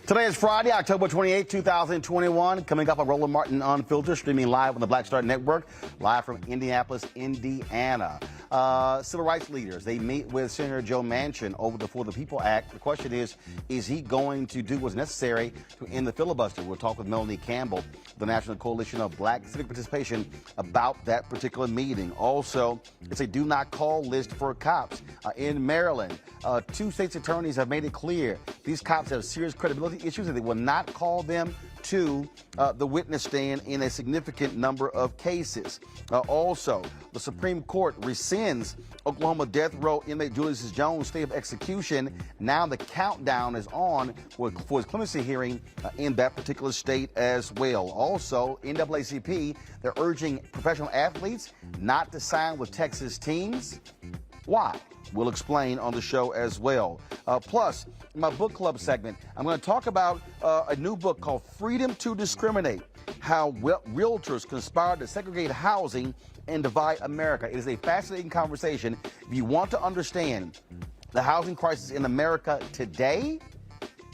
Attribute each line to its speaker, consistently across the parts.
Speaker 1: Today is Friday, October 28, 2021. Coming up on Roland Martin Unfiltered, streaming live on the Black Star Network, live from Indianapolis, Indiana. Civil rights leaders, they meet with Senator Joe Manchin over the For the People Act. The question is he going to do what's necessary to end the filibuster? We'll talk with Melanie Campbell, the National Coalition of Black Civic Participation, about that particular meeting. Also, it's a do not call list for cops. In Maryland, two states' attorneys have made it clear these cops have serious credibility issues and they will not call them to the witness stand in a significant number of cases. Also, the Supreme Court rescinds Oklahoma death row inmate Julius Jones' stay of execution. Now the countdown is on for his clemency hearing in that particular state as well. Also, NAACP, they're urging professional athletes not to sign with Texas teams. Why? We'll explain on the show as well. Plus, in my book club segment, I'm going to talk about a new book called Freedom to Discriminate, how Realtors Conspired to Segregate Housing and Divide America. It is a fascinating conversation. If you want to understand the housing crisis in America today,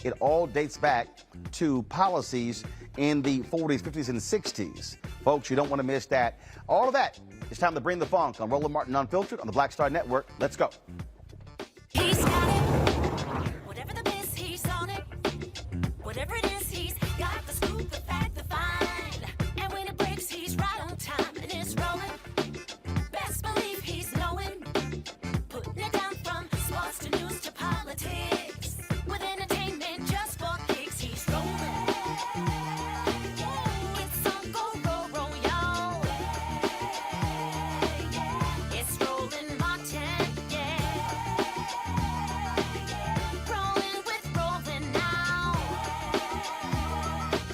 Speaker 1: it all dates back to policies in the 40s, 50s, and 60s. Folks, you don't want to miss that. All of that. It's time to bring the funk on Roland Martin Unfiltered on the Black Star Network. Let's go.
Speaker 2: He's got it. Whatever the biz, he's on it. Whatever it is, he's got the scoop, the fact, the find. And when it breaks, he's right on time and it's rolling. Best believe he's knowing. Putting it down from sports to news to politics. With entertainment just for kicks, he's rolling. It's on go, roll, roll, y'all. It's Roland Martin, yeah. Rolling with Roland now.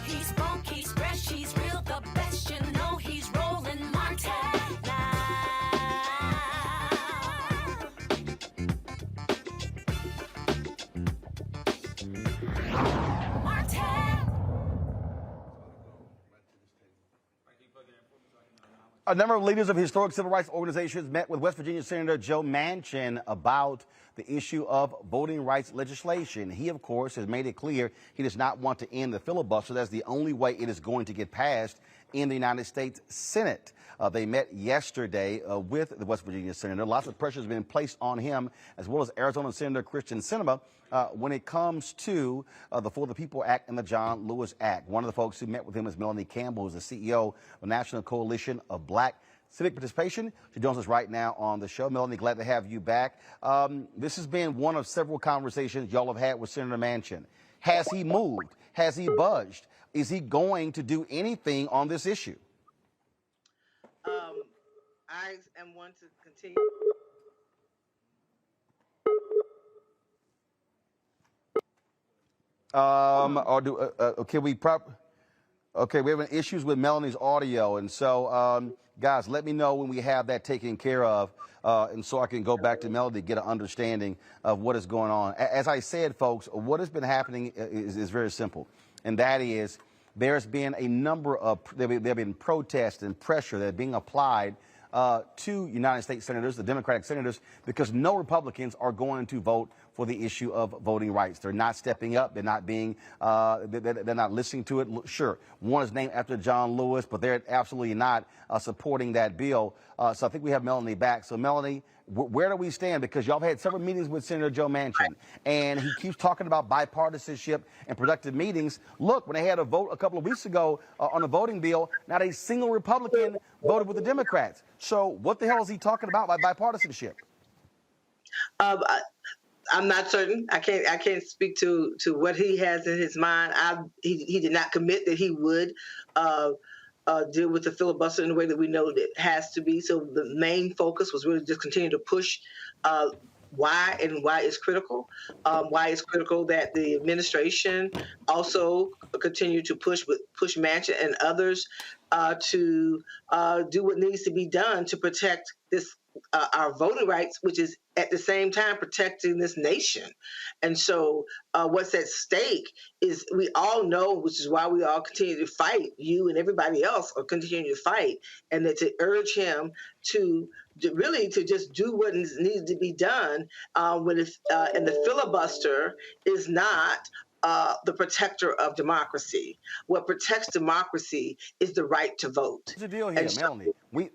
Speaker 2: He's funky, he's fresh, he's real, the best, you know he's Roland Martin now. Martin.
Speaker 1: A number of leaders of historic civil rights organizations met with West Virginia Senator Joe Manchin about the issue of voting rights legislation. He, of course, has made it clear he does not want to end the filibuster. That's the only way it is going to get passed in the United States Senate. They met yesterday with the West Virginia Senator. Lots of pressure has been placed on him, as well as Arizona Senator Christian Sinema, when it comes to the For the People Act and the John Lewis Act. One of the folks who met with him is Melanie Campbell, who's the CEO of the National Coalition of Black Civic Participation. She joins us right now on the show. Melanie, glad to have you back. This has been one of several conversations y'all have had with Senator Manchin. Has he moved? Has he budged? Is he going to do anything on this issue?
Speaker 3: I am one to continue.
Speaker 1: Okay, we're having issues with Melanie's audio, and so guys, let me know when we have that taken care of, and so I can go back to Melanie to get an understanding of what is going on. As I said, folks, what has been happening is very simple, and that is there's been a number of there have been protests and pressure that are being applied to United States senators, the Democratic senators, because no Republicans are going to vote for the issue of voting rights. They're not stepping up. They're not being, they're not listening to it. Sure, one is named after John Lewis, but they're absolutely not supporting that bill. So I think we have Melanie back. So Melanie, where do we stand? Because y'all have had several meetings with Senator Joe Manchin, and he keeps talking about bipartisanship and productive meetings. Look, when they had a vote a couple of weeks ago on a voting bill, not a single Republican voted with the Democrats. So what the hell is he talking about by bipartisanship?
Speaker 3: I'm not certain. I can't speak to what he has in his mind. He did not commit that he would deal with the filibuster in the way that we know that it has to be. So the main focus was really just continue to push why it's critical. Why it's critical that the administration also continue to push Manchin and others to do what needs to be done to protect this our voting rights, which is at the same time protecting this nation. And so what's at stake is we all know, which is why we all continue to fight, you and everybody else are continuing to fight, and that to urge him to really to just do what needs to be done when it's, and the filibuster is not the protector of democracy. What protects democracy is the right to vote.
Speaker 1: What's the deal here, Melanie?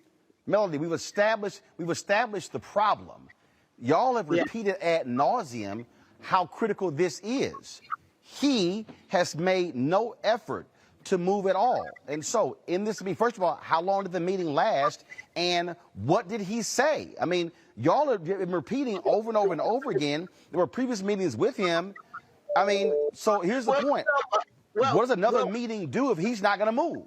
Speaker 1: Melanie, we've established the problem. Y'all have repeated ad nauseum how critical this is. He has made no effort to move at all. And so in this meeting, first of all, how long did the meeting last? And what did he say? I mean, y'all have been repeating over and over and over again. There were previous meetings with him. I mean, so here's the point. What does another meeting do if he's not going to move?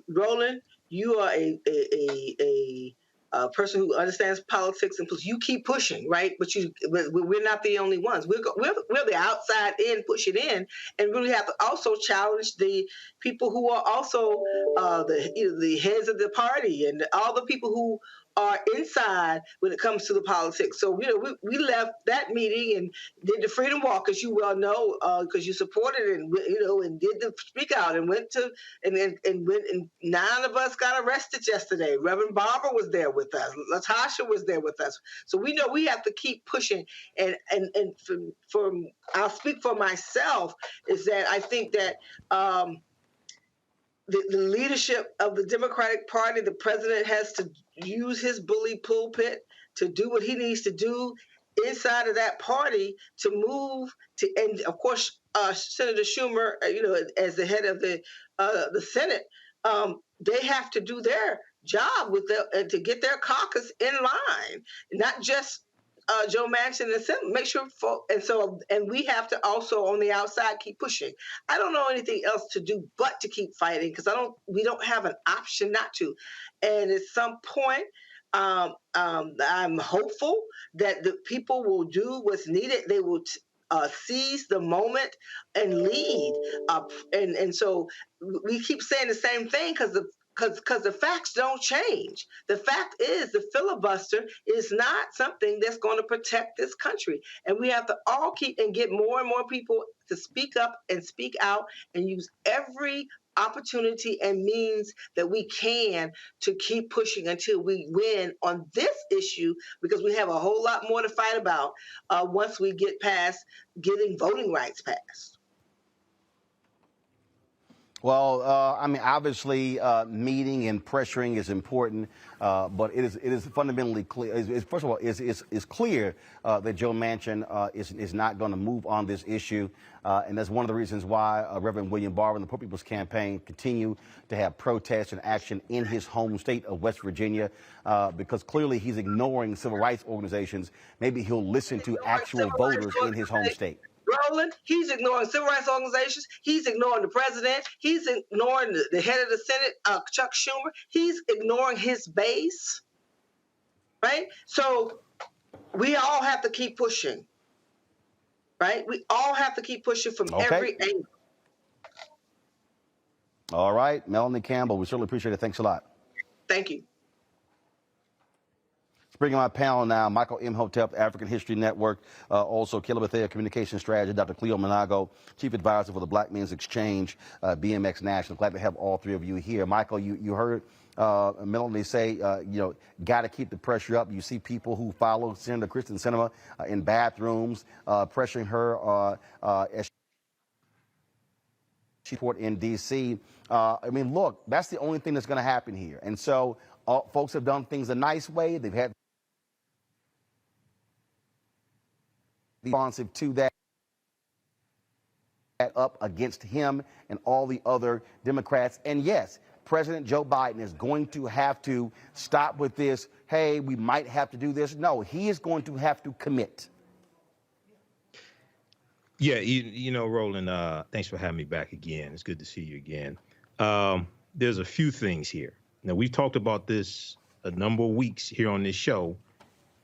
Speaker 3: Roland, you are a person who understands politics, and plus you keep pushing, right? But we're not the only ones. We're the outside in pushing in, and we have to also challenge the people who are also the heads of the party and all the people who are inside when it comes to the politics. So we left that meeting and did the Freedom Walk, as you well know, because you supported it, and did the speak out and went and 9 of us got arrested yesterday. Reverend Barbara was there with us. Latasha was there with us. So we know we have to keep pushing. And I'll speak for myself, is that I think that the leadership of the Democratic Party, the president has to use his bully pulpit to do what he needs to do inside of that party to move to, and of course, Senator Schumer, as the head of the Senate, they have to do their job to get their caucus in line, not just Joe Manchin and the Senate. Make sure, and we have to also on the outside keep pushing. I don't know anything else to do but to keep fighting, because we don't have an option not to. And at some point, I'm hopeful that the people will do what's needed. They will seize the moment and lead. And so we keep saying the same thing because the facts don't change. The fact is the filibuster is not something that's going to protect this country. And we have to all keep and get more and more people to speak up and speak out and use every opportunity and means that we can to keep pushing until we win on this issue, because we have a whole lot more to fight about once we get past getting voting rights passed.
Speaker 1: Well, I mean, obviously, meeting and pressuring is important, but it is fundamentally clear. First of all, it's clear that Joe Manchin is not going to move on this issue, and that's one of the reasons why Reverend William Barber and the Poor People's Campaign continue to have protests and action in his home state of West Virginia, because clearly he's ignoring civil rights organizations. Maybe he'll listen to actual voters in his home state.
Speaker 3: Roland, he's ignoring civil rights organizations. He's ignoring the president. He's ignoring the head of the Senate, Chuck Schumer. He's ignoring his base, right? So we all have to keep pushing, right? We all have to keep pushing from every angle.
Speaker 1: All right, Melanie Campbell, we certainly appreciate it. Thanks a lot.
Speaker 3: Thank you.
Speaker 1: Bringing my panel now, Michael Imhotep, African History Network, also Caleb Bethea, Communication Strategist, Dr. Cleo Monago, Chief Advisor for the Black Men's Exchange, BMX National. Glad to have all three of you here. Michael, you heard Melanie say, got to keep the pressure up. You see people who follow Senator Kristen Sinema in bathrooms, pressuring her as she report in D.C. I mean, look, that's the only thing that's going to happen here. And so folks have done things a nice way. They've had responsive to that up against him and all the other Democrats. And yes, President Joe Biden is going to have to stop with this, hey, we might have to do this. No, he is going to have to commit.
Speaker 4: Yeah, Roland, thanks for having me back again. It's good to see you again. There's a few things here. Now, we've talked about this a number of weeks here on this show,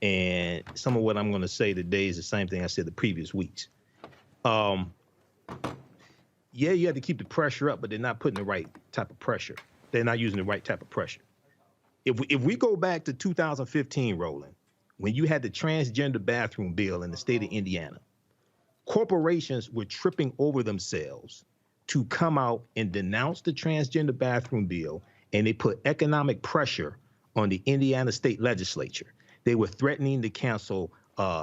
Speaker 4: and some of what I'm going to say today is the same thing I said the previous weeks. Yeah, you have to keep the pressure up, but they're not putting the right type of pressure. They're not using the right type of pressure. If we go back to 2015, Roland, when you had the transgender bathroom bill in the state of Indiana, corporations were tripping over themselves to come out and denounce the transgender bathroom bill, and they put economic pressure on the Indiana state legislature. They were threatening to cancel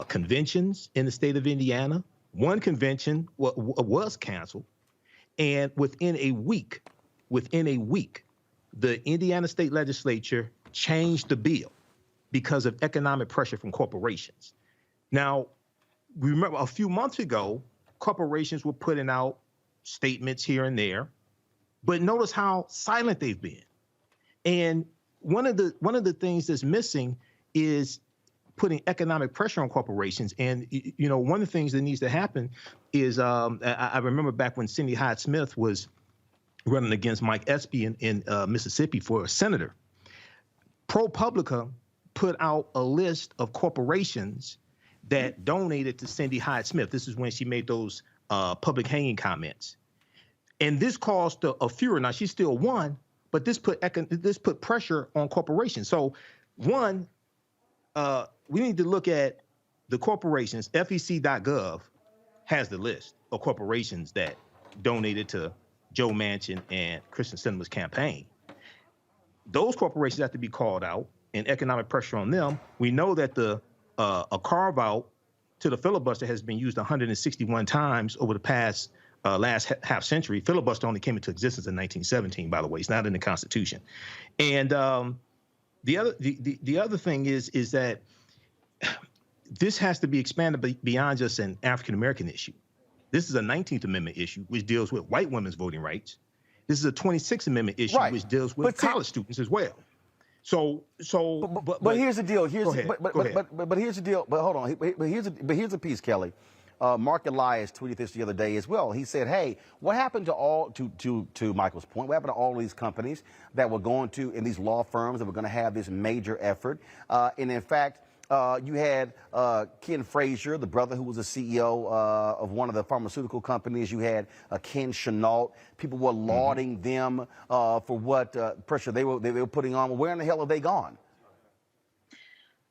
Speaker 4: conventions in the state of Indiana. One convention was canceled, and within a week, the Indiana state legislature changed the bill because of economic pressure from corporations. Now, remember a few months ago, corporations were putting out statements here and there, but notice how silent they've been. And one of the things that's missing is putting economic pressure on corporations. And one of the things that needs to happen is I remember back when Cindy Hyde-Smith was running against Mike Espy in Mississippi for a senator. ProPublica put out a list of corporations that donated to Cindy Hyde-Smith. This is when she made those public hanging comments. And this caused a furor. Now, she still won, but this put pressure on corporations. So, one, we need to look at the corporations. FEC.gov has the list of corporations that donated to Joe Manchin and Kristen Sinema's campaign. Those corporations have to be called out and economic pressure on them. We know that a carve out to the filibuster has been used 161 times over the past last half century. Filibuster only came into existence in 1917, by the way. It's not in the Constitution. And the other thing is that this has to be expanded beyond just an African American issue. This is a 19th Amendment issue, which deals with white women's voting rights. This is a 26th Amendment issue, right, which deals with college students as well. But
Speaker 1: here's the deal.
Speaker 4: Go ahead.
Speaker 1: But here's the deal. But hold on. But here's the piece, Kelly. Mark Elias tweeted this the other day as well. He said, "Hey, what happened to Michael's point? What happened to all these companies that were going to, and these law firms that were going to have this major effort? And in fact, you had Ken Frazier, the brother who was the CEO of one of the pharmaceutical companies. You had Ken Chenault. People were lauding them for what pressure they were putting on. Well, where in the hell have they gone?"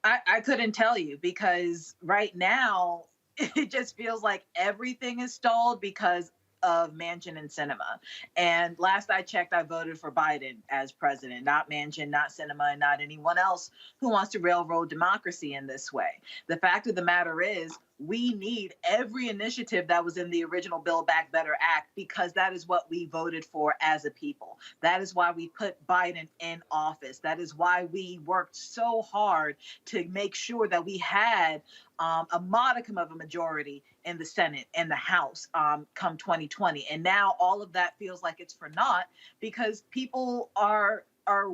Speaker 5: I couldn't tell you, because right now it just feels like everything is stalled because of Manchin and Sinema. And last I checked, I voted for Biden as president, not Manchin, not Sinema, and not anyone else who wants to railroad democracy in this way. The fact of the matter is, we need every initiative that was in the original Build Back Better Act, because that is what we voted for as a people. That is why we put Biden in office. That is why we worked so hard to make sure that we had a modicum of a majority in the Senate and the House come 2020. And now all of that feels like it's for naught, because people are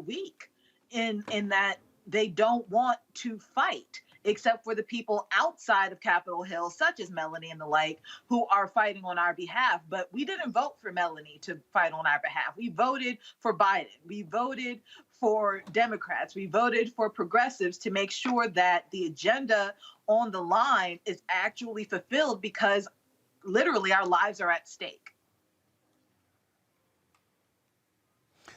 Speaker 5: weak in that they don't want to fight, except for the people outside of Capitol Hill, such as Melanie and the like, who are fighting on our behalf. But we didn't vote for Melanie to fight on our behalf. We voted for Biden. We voted for Democrats. We voted for progressives to make sure that the agenda on the line is actually fulfilled, because literally our lives are at stake.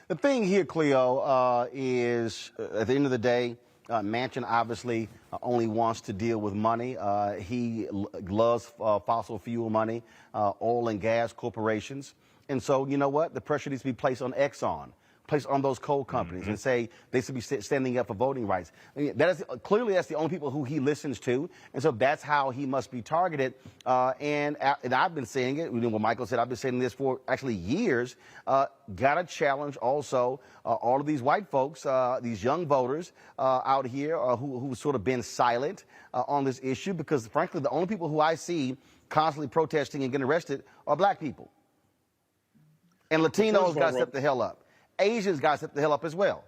Speaker 1: The thing here, Cleo, is at the end of the day, Manchin obviously only wants to deal with money. He loves fossil fuel money, oil and gas corporations. And so, you know what? The pressure needs to be placed on Exxon, placed on those coal companies, and say they should be standing up for voting rights. I mean, clearly that's the only people who he listens to. And so that's how he must be targeted. And I've been saying it, what Michael said, I've been saying this for actually years. Got to challenge also all of these white folks, these young voters out here who've sort of been silent on this issue, because frankly, the only people who I see constantly protesting and getting arrested are black people. And Latinos got to step the hell up. Asians got to step the hell up as well.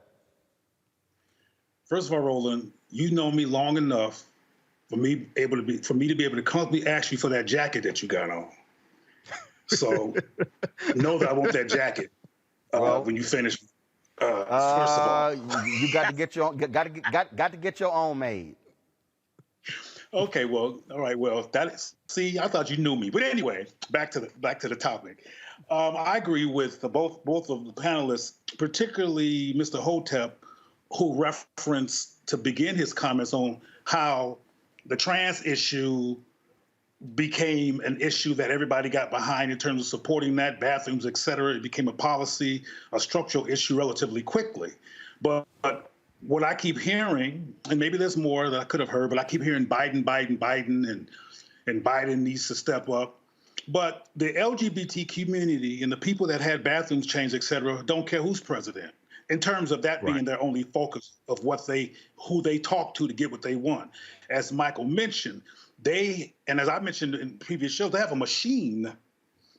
Speaker 6: First of all, Roland, you know me long enough for me to be able to constantly ask you for that jacket that you got on. So know that I want that jacket when you finish. First of all,
Speaker 1: you got to get your own, got to get your own made.
Speaker 6: Okay, well, all right, well, see, I thought you knew me, but anyway, back to the topic. I agree with both of the panelists, particularly Mr. Hotep, who referenced to begin his comments on how the trans issue became an issue that everybody got behind in terms of supporting that, bathrooms, et cetera. It became a policy, a structural issue relatively quickly. But what I keep hearing, and maybe there's more that I could have heard, but I keep hearing Biden, and Biden needs to step up. But the LGBT community and the people that had bathrooms changed, et cetera, don't care who's president in terms of that being their only focus of who they talk to get what they want. As Michael mentioned, and as I mentioned in previous shows, they have a machine.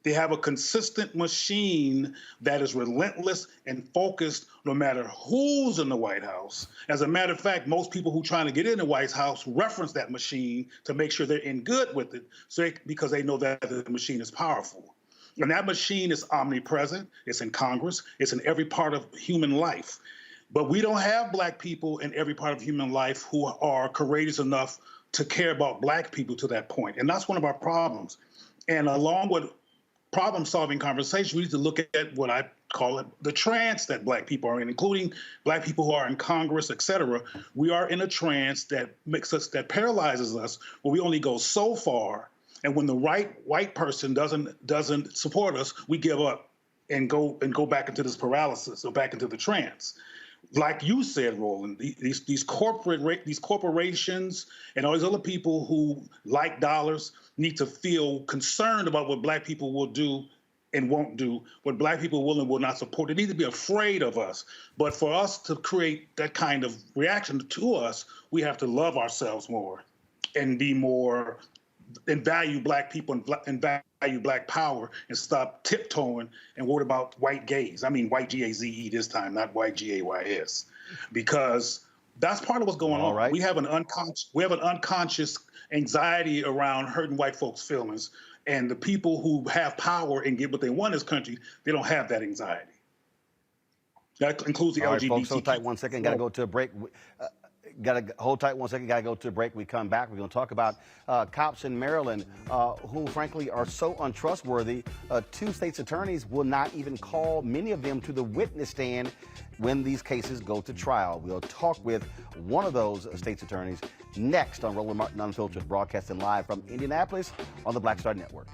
Speaker 6: They have a consistent machine that is relentless and focused no matter who's in the White House. As a matter of fact, most people who are trying to get in the White House reference that machine to make sure they're in good with it, because they know that the machine is powerful. And that machine is omnipresent. It's in Congress. It's in every part of human life. But we don't have Black people in every part of human life who are courageous enough to care about Black people to that point. And that's one of our problems. And along with problem-solving conversation, we need to look at what I call it the trance that Black people are in, including Black people who are in Congress, et cetera. We are in a trance that paralyzes us, where we only go so far. And when the white person doesn't support us, we give up and go back into this paralysis or back into the trance. Like you said, Roland, these corporations and all these other people who like dollars need to feel concerned about what Black people will do and won't do, what Black people will and will not support. They need to be afraid of us. But for us to create that kind of reaction to us, we have to love ourselves more and be more and value Black people and value Black power and stop tiptoeing and worry about white gaze. I mean white G-A-Z-E this time, not white G-A-Y-S, because that's part of what's going on.
Speaker 1: Right.
Speaker 6: We have an unconscious anxiety around hurting white folks' feelings, and the people who have power and get what they want in this country, they don't have that anxiety. That includes the
Speaker 1: All right,
Speaker 6: LGBT.
Speaker 1: folks, hold tight 1 second. Got to go to a break. Hold tight 1 second. Got to go to a break. We come back. We're going to talk about cops in Maryland who, frankly, are so untrustworthy. 2 states' attorneys will not even call many of them to the witness stand when these cases go to trial. We'll talk with one of those states' attorneys next on Roland Martin Unfiltered, broadcasting live from Indianapolis on the Black Star Network.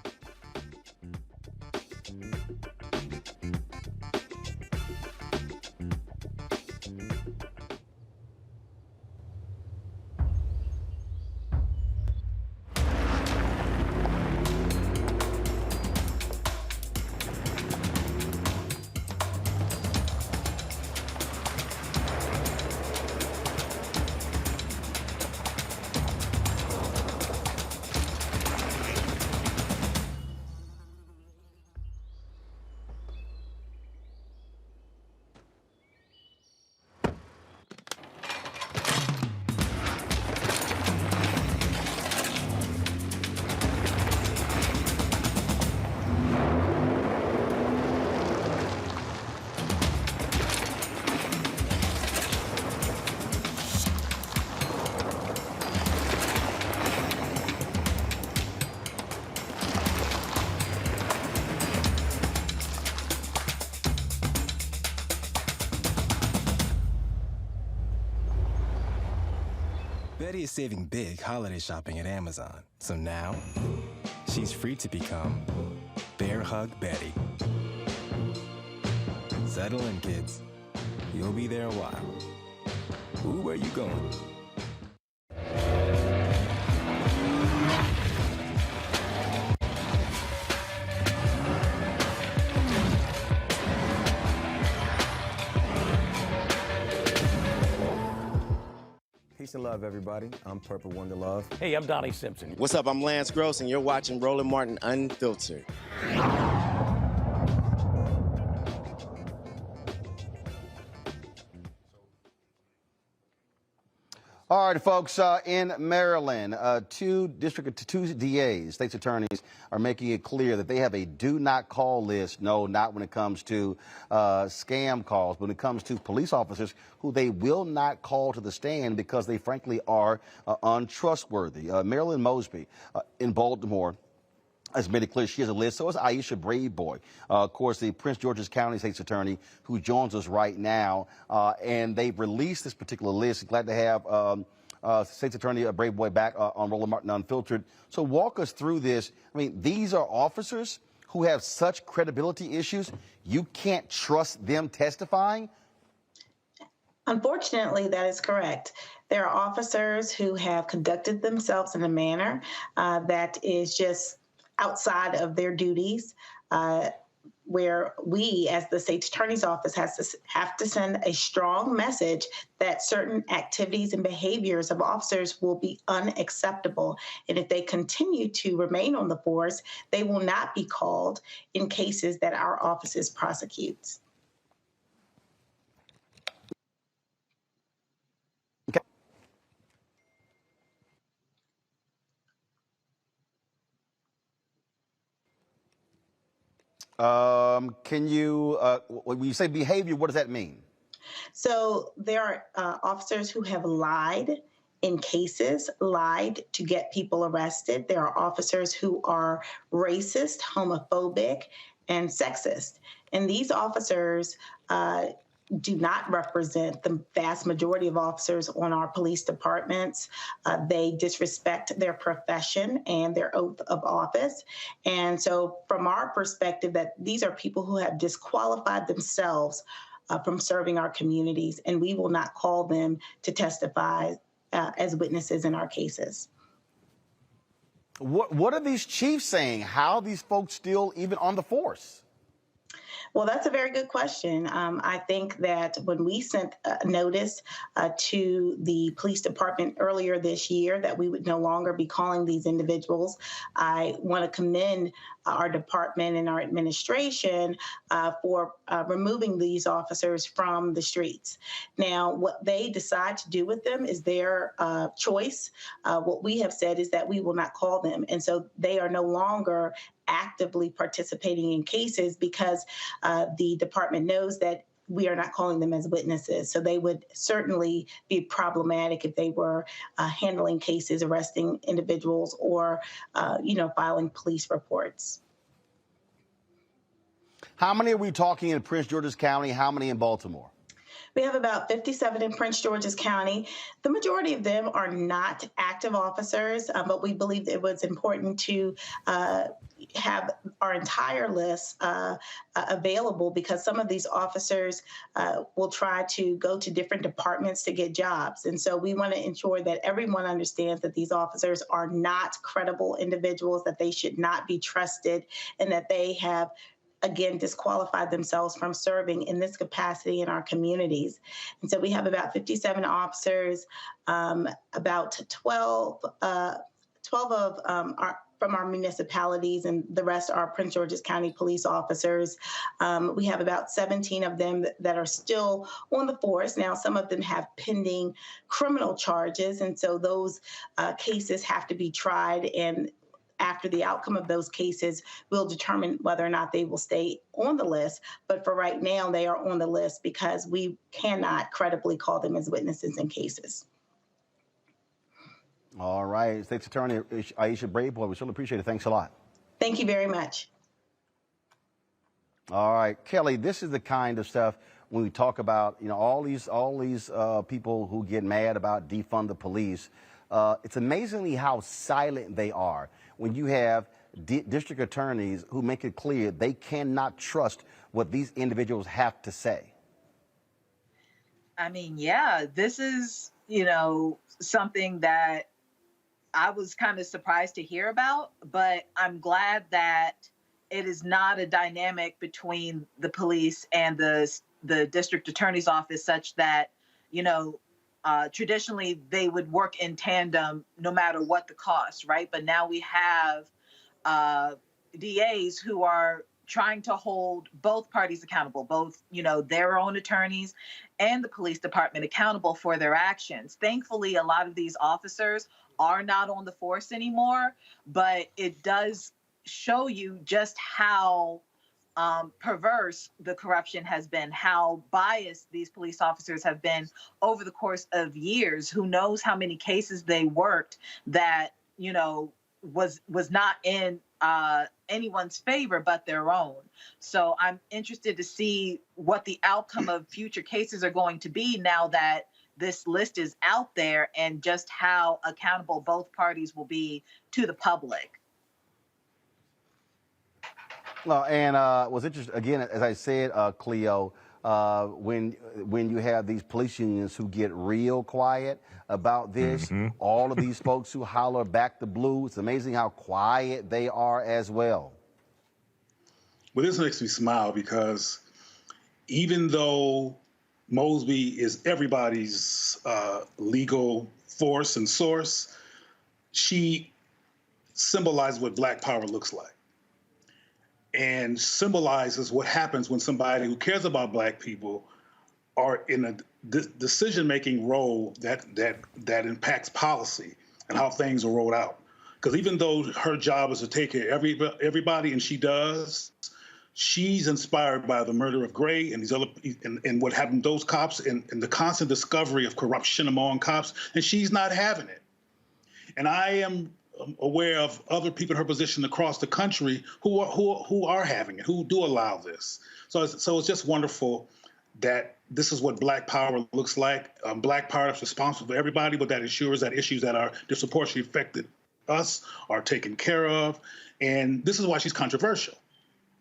Speaker 7: Betty is saving big holiday shopping at Amazon. So now, she's free to become Bear Hug Betty. Settle in, kids. You'll be there a while. Ooh, where you going?
Speaker 8: Peace and love, everybody. I'm Purple Wonder Love.
Speaker 9: Hey, I'm Donnie Simpson.
Speaker 10: What's up? I'm Lance Gross, and you're watching Roland Martin Unfiltered.
Speaker 1: All right, folks, in Maryland, two DAs, state's attorneys, are making it clear that they have a do not call list. No, not when it comes to scam calls, but when it comes to police officers who they will not call to the stand because they frankly are untrustworthy. Marilyn Mosby in Baltimore has made it clear she has a list. So is Aisha Braveboy, of course, the Prince George's County State's Attorney, who joins us right now. And they've released this particular list. Glad to have State's Attorney Braveboy back on Roland Martin Unfiltered. So walk us through this. I mean, these are officers who have such credibility issues. You can't trust them testifying?
Speaker 9: Unfortunately, that is correct. There are officers who have conducted themselves in a manner that is just outside of their duties, where we, as the state's attorney's office, have to send a strong message that certain activities and behaviors of officers will be unacceptable. And if they continue to remain on the force, they will not be called in cases that our offices prosecutes.
Speaker 1: Can you, when you say behavior, what does that mean?
Speaker 9: So there are officers who have lied in cases, lied to get people arrested. There are officers who are racist, homophobic, and sexist. And these officers do not represent the vast majority of officers on our police departments. They disrespect their profession and their oath of office. And so from our perspective, that these are people who have disqualified themselves from serving our communities, and we will not call them to testify as witnesses in our cases.
Speaker 1: What are these chiefs saying? How are these folks still even on the force?
Speaker 9: Well, that's a very good question. I think that when we sent a notice to the police department earlier this year that we would no longer be calling these individuals, I want to commend our department and our administration for removing these officers from the streets. Now, what they decide to do with them is their choice. What we have said is that we will not call them. And so they are no longer actively participating in cases because the department knows that we are not calling them as witnesses. So they would certainly be problematic if they were handling cases, arresting individuals, or filing police reports.
Speaker 1: How many are we talking in Prince George's County? How many in Baltimore?
Speaker 9: We have about 57 in Prince George's County. The majority of them are not active officers, but we believed it was important to have our entire list available because some of these officers will try to go to different departments to get jobs. And so we want to ensure that everyone understands that these officers are not credible individuals, that they should not be trusted, and that they have again, disqualified themselves from serving in this capacity in our communities. And so we have about 57 officers, about 12 from our municipalities, and the rest are Prince George's County police officers. We have about 17 of them that are still on the force. Now, some of them have pending criminal charges, and so those cases have to be tried, and after the outcome of those cases, we'll determine whether or not they will stay on the list. But for right now, they are on the list because we cannot credibly call them as witnesses in cases.
Speaker 1: All right. State's Attorney Aisha Bradeboy, we certainly appreciate it. Thanks a lot.
Speaker 9: Thank you very much.
Speaker 1: All right, Kelly, this is the kind of stuff when we talk about, all these people who get mad about defund the police. It's amazingly how silent they are when you have district attorneys who make it clear they cannot trust what these individuals have to say.
Speaker 5: I mean, yeah, this is, something that I was kind of surprised to hear about, but I'm glad that it is not a dynamic between the police and the district attorney's office such that, traditionally they would work in tandem no matter what the cost, right? But now we have DAs who are trying to hold both parties accountable, both, their own attorneys and the police department accountable for their actions. Thankfully, a lot of these officers are not on the force anymore, but it does show you just how perverse the corruption has been, how biased these police officers have been over the course of years. Who knows how many cases they worked that, was not in anyone's favor but their own. So I'm interested to see what the outcome of future cases are going to be now that this list is out there, and just how accountable both parties will be to the public.
Speaker 1: Well, and was interesting, again, as I said, Cleo, when you have these police unions who get real quiet about this, all of these folks who holler back the blue, it's amazing how quiet they are as well.
Speaker 6: Well, this makes me smile because even though Mosby is everybody's legal force and source, she symbolizes what Black power looks like and symbolizes what happens when somebody who cares about Black people are in a decision-making role that impacts policy and how things are rolled out. Because even though her job is to take care of everybody, and she does, she's inspired by the murder of Gray and these other and what happened to those cops and the constant discovery of corruption among cops, and she's not having it. And I am aware of other people in her position across the country who are having it, who do allow this. So it's just wonderful that this is what Black power looks like. Black power is responsible for everybody, but that ensures that issues that are disproportionately affected us are taken care of. And this is why she's controversial.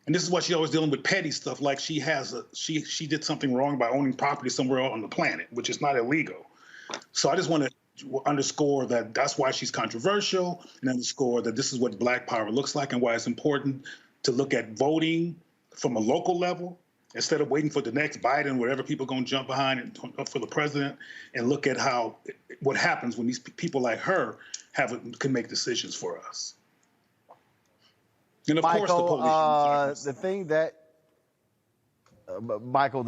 Speaker 6: And this is why she's always dealing with petty stuff, like she did something wrong by owning property somewhere on the planet, which is not illegal. So I just want to underscore that that's why she's controversial, and underscore that this is what Black power looks like and why it's important to look at voting from a local level instead of waiting for the next Biden, whatever people are going to jump behind for the president, and look at what happens when these people like her can make decisions for us. And of
Speaker 1: Michael,
Speaker 6: course,
Speaker 1: the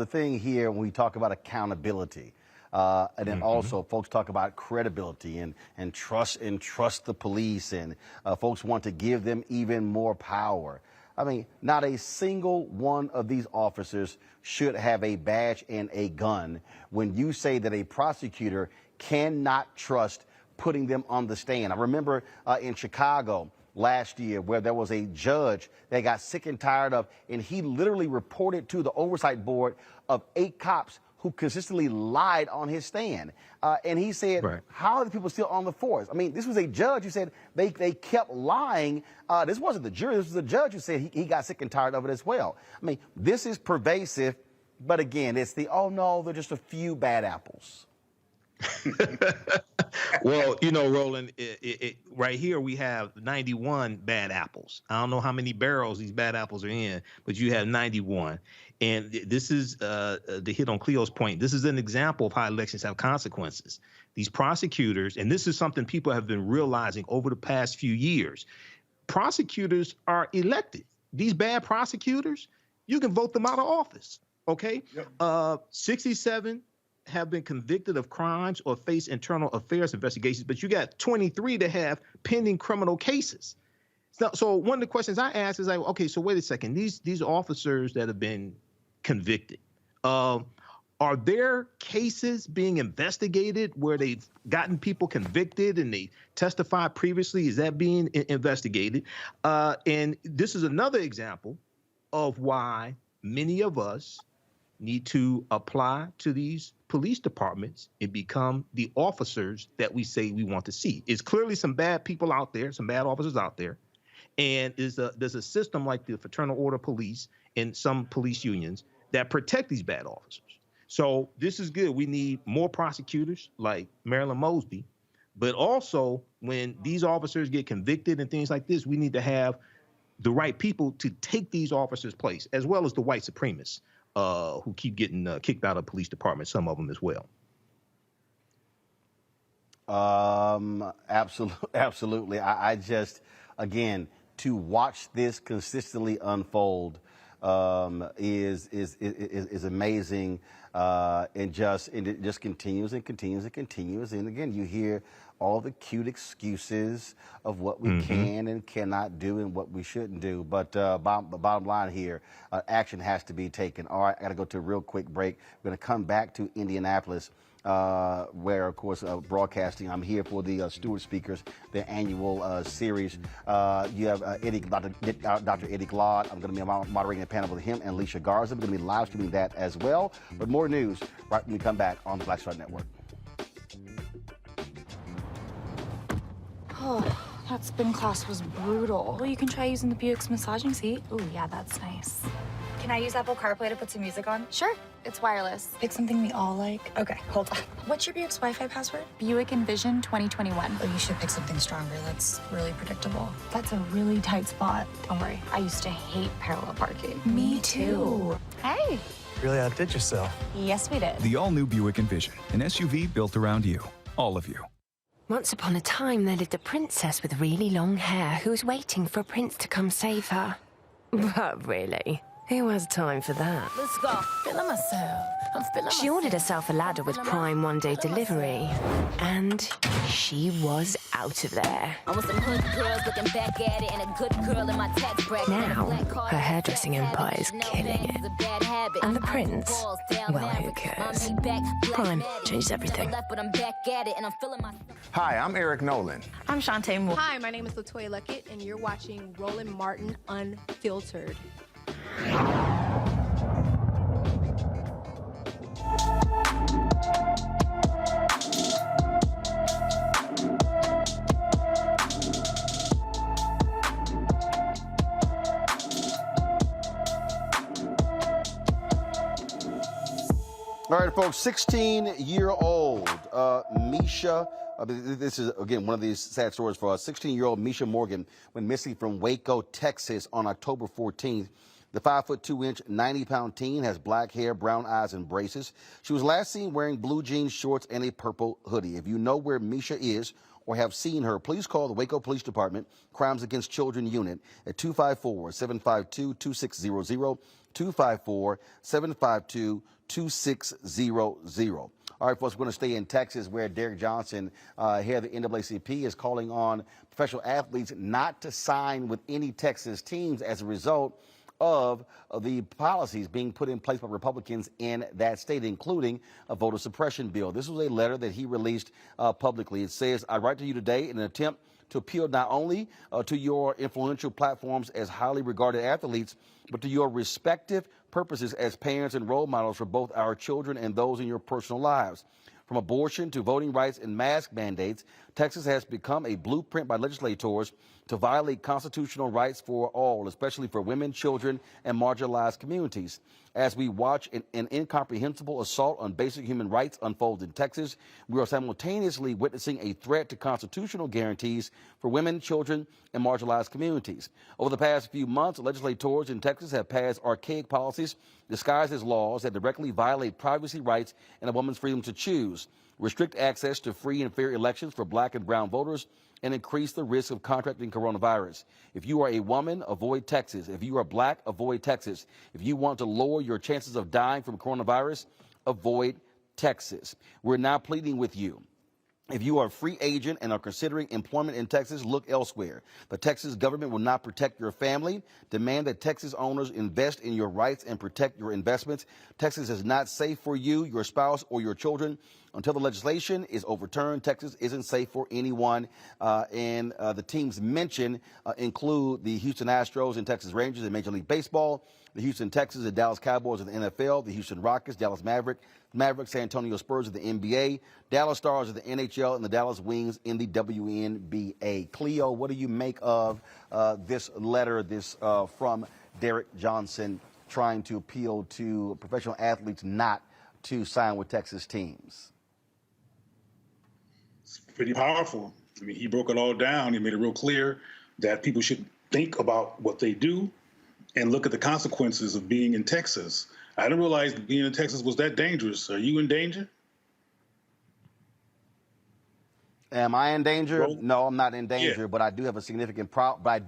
Speaker 1: thing here when we talk about accountability, and then also folks talk about credibility and trust the police, and folks want to give them even more power. I mean, not a single one of these officers should have a badge and a gun when you say that a prosecutor cannot trust putting them on the stand. I remember in Chicago last year where there was a judge that got sick and tired of, and he literally reported to the oversight board of 8 cops who consistently lied on his stand. And he said, how are the people still on the force? I mean, this was a judge who said they kept lying. This wasn't the jury, this was the judge who said he got sick and tired of it as well. I mean, this is pervasive, but again, it's oh no, they're just a few bad apples.
Speaker 4: Well, Roland, right here we have 91 bad apples. I don't know how many barrels these bad apples are in, but you have 91. And this is, to hit on Cleo's point, this is an example of how elections have consequences. These prosecutors, and this is something people have been realizing over the past few years, prosecutors are elected. These bad prosecutors, you can vote them out of office, okay? Yep. 67 have been convicted of crimes or face internal affairs investigations, but you got 23 that have pending criminal cases. So one of the questions I ask is like, okay, so wait a second, these officers that have been convicted, are there cases being investigated where they've gotten people convicted and they testified previously? Is that being investigated? And this is another example of why many of us need to apply to these police departments and become the officers that we say we want to see. It's clearly some bad people out there, some bad officers out there. And there's a system like the Fraternal Order Police and some police unions that protect these bad officers. So this is good. We need more prosecutors like Marilyn Mosby, but also when these officers get convicted and things like this, we need to have the right people to take these officers' place, as well as the white supremacists who keep getting kicked out of police departments, some of them as well.
Speaker 1: Absolutely. I just, again, to watch this consistently unfold is amazing, and it just continues and continues and continues. And again, you hear all the cute excuses of what we can and cannot do and what we shouldn't do. But bottom line here, action has to be taken. All right, I got to go to a real quick break. We're going to come back to Indianapolis, where, of course, broadcasting. I'm here for the Stewart Speakers, the annual series. You have Dr. Eddie Glaude. I'm going to be moderating a panel with him and Alicia Garza. We're going to be live streaming that as well. But more news right when we come back on the Black Star Network.
Speaker 11: Oh, that spin class was brutal. Well, you can try using the Buick's massaging seat. Ooh, yeah, that's nice. Can I use Apple CarPlay to put some music on?
Speaker 12: Sure, it's wireless.
Speaker 11: Pick something we all like. Okay, hold on. What's your Buick's Wi-Fi password?
Speaker 12: Buick Envision 2021.
Speaker 11: Oh, you should pick something stronger. That's really predictable. That's a really tight spot. Don't worry. I used to hate parallel parking.
Speaker 12: Me too. Hey.
Speaker 13: Really outdid yourself.
Speaker 12: Yes, we did.
Speaker 14: The all-new Buick Envision, an SUV built around you, all of you.
Speaker 15: Once upon a time, there lived a princess with really long hair who was waiting for a prince to come save her. But really, who has time for that?
Speaker 2: Let's go. Feeling myself. I'm feeling
Speaker 15: She ordered herself a ladder with Prime one-day delivery, and she was out of there.
Speaker 2: I want some hood girls looking back at it and a good girl in my tax bracket.
Speaker 15: Now, her hairdressing empire is killing it. And the prince, well, who cares? Prime changes everything.
Speaker 16: Hi, I'm Eric Nolan.
Speaker 17: I'm Shantae Moore.
Speaker 18: Hi, my name is LaToya Luckett, and you're watching Roland Martin Unfiltered.
Speaker 1: All right, folks, 16-year-old Misha, this is, again, one of these sad stories for us. 16-year-old Misha Morgan went missing from Waco, Texas on October 14th. The 5'2", 90-pound teen has black hair, brown eyes, and braces. She was last seen wearing blue jeans, shorts, and a purple hoodie. If you know where Misha is or have seen her, please call the Waco Police Department Crimes Against Children Unit at 254-752-2600, 254-752-2600. All right, folks, we're going to stay in Texas, where Derek Johnson, head of the NAACP, is calling on professional athletes not to sign with any Texas teams as a result of the policies being put in place by Republicans in that state, including a voter suppression bill. This was a letter that he released publicly. It says, I write to you today in an attempt to appeal not only to your influential platforms as highly regarded athletes, but to your respective purposes as parents and role models for both our children and those in your personal lives. From abortion to voting rights and mask mandates, Texas has become a blueprint by legislators to violate constitutional rights for all, especially for women, children, and marginalized communities. As we watch an incomprehensible assault on basic human rights unfold in Texas, we are simultaneously witnessing a threat to constitutional guarantees for women, children, and marginalized communities. Over the past few months, legislators in Texas have passed archaic policies disguised as laws that directly violate privacy rights and a woman's freedom to choose, restrict access to free and fair elections for black and brown voters, and increase the risk of contracting coronavirus. If you are a woman, avoid Texas. If you are black, avoid Texas. If you want to lower your chances of dying from coronavirus, avoid Texas. We're now pleading with you. If you are a free agent and are considering employment in Texas, look elsewhere. The Texas government will not protect your family. Demand that Texas owners invest in your rights and protect your investments. Texas is not safe for you, your spouse, or your children. Until the legislation is overturned, Texas isn't safe for anyone. And the teams mentioned include the Houston Astros and Texas Rangers in Major League Baseball, the Houston Texans and Dallas Cowboys of the NFL, the Houston Rockets, Dallas Mavericks, San Antonio Spurs of the NBA, Dallas Stars of the NHL, and the Dallas Wings in the WNBA. Cleo, what do you make of this letter from Derek Johnson trying to appeal to professional athletes not to sign with Texas teams?
Speaker 6: It's pretty powerful. I mean, he broke it all down. He made it real clear that people should think about what they do and look at the consequences of being in Texas. I didn't realize being in Texas was that dangerous. Are you in danger?
Speaker 1: Am I in danger?
Speaker 6: Bro?
Speaker 1: No, I'm not in danger,
Speaker 6: Yeah.
Speaker 1: but I do have a significant problem. But I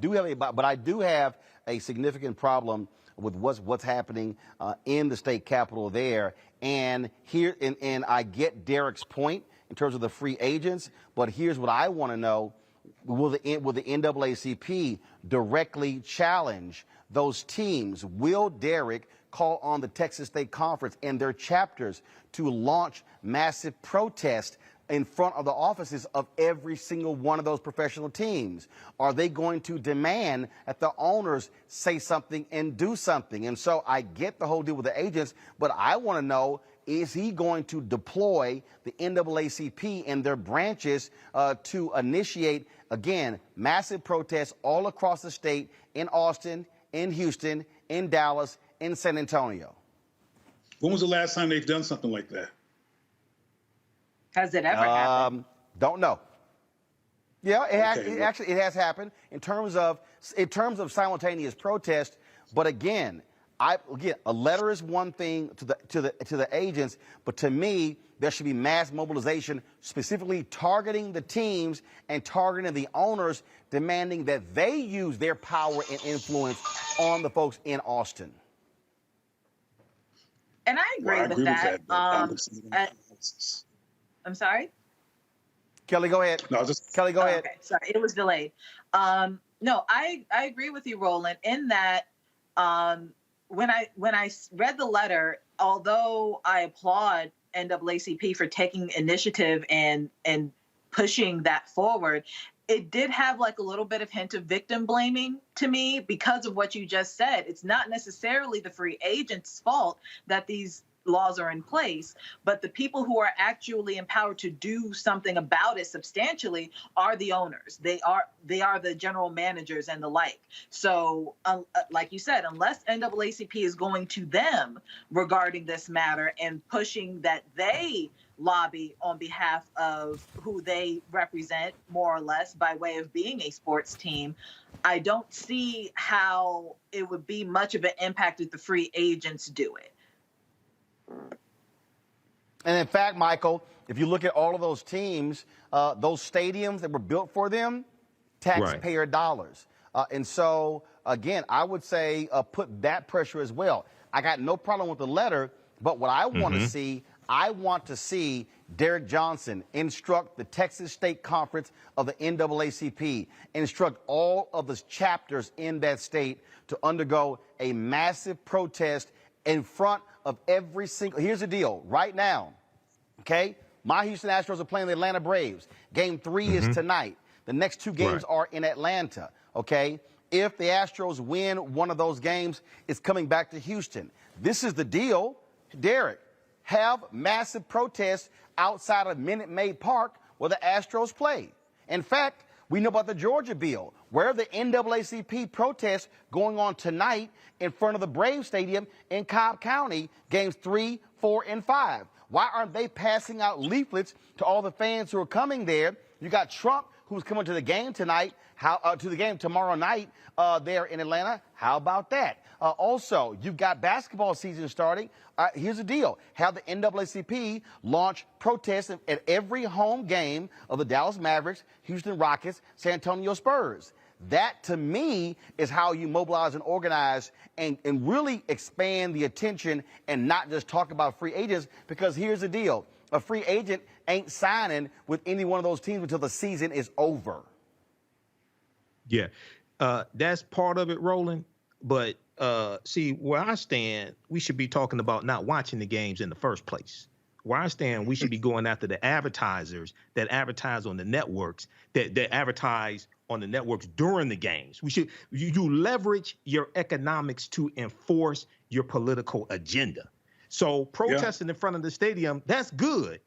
Speaker 1: do have a significant problem with what's happening in the state capitol there. And here, and I get Derek's point in terms of the free agents, but here's what I want to know: will the NAACP directly challenge those teams? Will Derek call on the Texas State Conference and their chapters to launch massive protests in front of the offices of every single one of those professional teams? Are they going to demand that the owners say something and do something? And so I get the whole deal with the agents, but I want to know, is he going to deploy the NAACP and their branches to initiate, again, massive protests all across the state, in Austin, in Houston, in Dallas, in San Antonio.
Speaker 6: When was the last time they've done something like that?
Speaker 5: Has it ever happened?
Speaker 1: Don't know. Yeah,
Speaker 6: Okay,
Speaker 1: it has happened in terms of simultaneous protest. But again, a letter is one thing to the agents, but to me, there should be mass mobilization, specifically targeting the teams and targeting the owners, demanding that they use their power and influence on the folks in Austin.
Speaker 5: And I agree with that. I'm sorry?
Speaker 1: Kelly, go ahead.
Speaker 6: No,
Speaker 1: Kelly, go ahead.
Speaker 5: Okay, sorry, it was delayed. No, I agree with you, Roland, in that when I read the letter, although I applaud NAACP for taking initiative and pushing that forward, it did have like a little bit of hint of victim blaming to me because of what you just said. It's not necessarily the free agent's fault that these laws are in place, but the people who are actually empowered to do something about it substantially are the owners. They are the general managers and the like. So like you said, unless NAACP is going to them regarding this matter and pushing that they lobby on behalf of who they represent, more or less, by way of being a sports team, I don't see how it would be much of an impact if the free agents do it.
Speaker 1: And in fact, Michael, if you look at all of those teams, those stadiums that were built for them, taxpayer dollars. And so, again, I would say put that pressure as well. I got no problem with the letter, but what I want to see, I want to see Derek Johnson instruct the Texas State Conference of the NAACP, instruct all of the chapters in that state to undergo a massive protest in front of every single. Here's the deal. Right now, okay, my Houston Astros are playing the Atlanta Braves. Game 3 is tonight. The next 2 games are in Atlanta, okay? If the Astros win one of those games, it's coming back to Houston. This is the deal, Derek. Have massive protests outside of Minute Maid Park where the Astros play. In fact, we know about the Georgia bill, where the NAACP protests going on tonight in front of the Braves Stadium in Cobb County, games 3, 4, and 5. Why aren't they passing out leaflets to all the fans who are coming there? You got Trump, who's coming to the game tonight, to the game tomorrow night there in Atlanta. How about that? Also, you've got basketball season starting. Here's the deal. Have the NAACP launch protests at every home game of the Dallas Mavericks, Houston Rockets, San Antonio Spurs. That, to me, is how you mobilize and organize and really expand the attention and not just talk about free agents, because here's the deal. A free agent ain't signing with any one of those teams until the season is over.
Speaker 4: Yeah, that's part of it, Roland. But see, where I stand, we should be talking about not watching the games in the first place. Where I stand, we should be going after the advertisers that advertise on the networks, that advertise on the networks during the games. You leverage your economics to enforce your political agenda. So protesting in front of the stadium, that's good.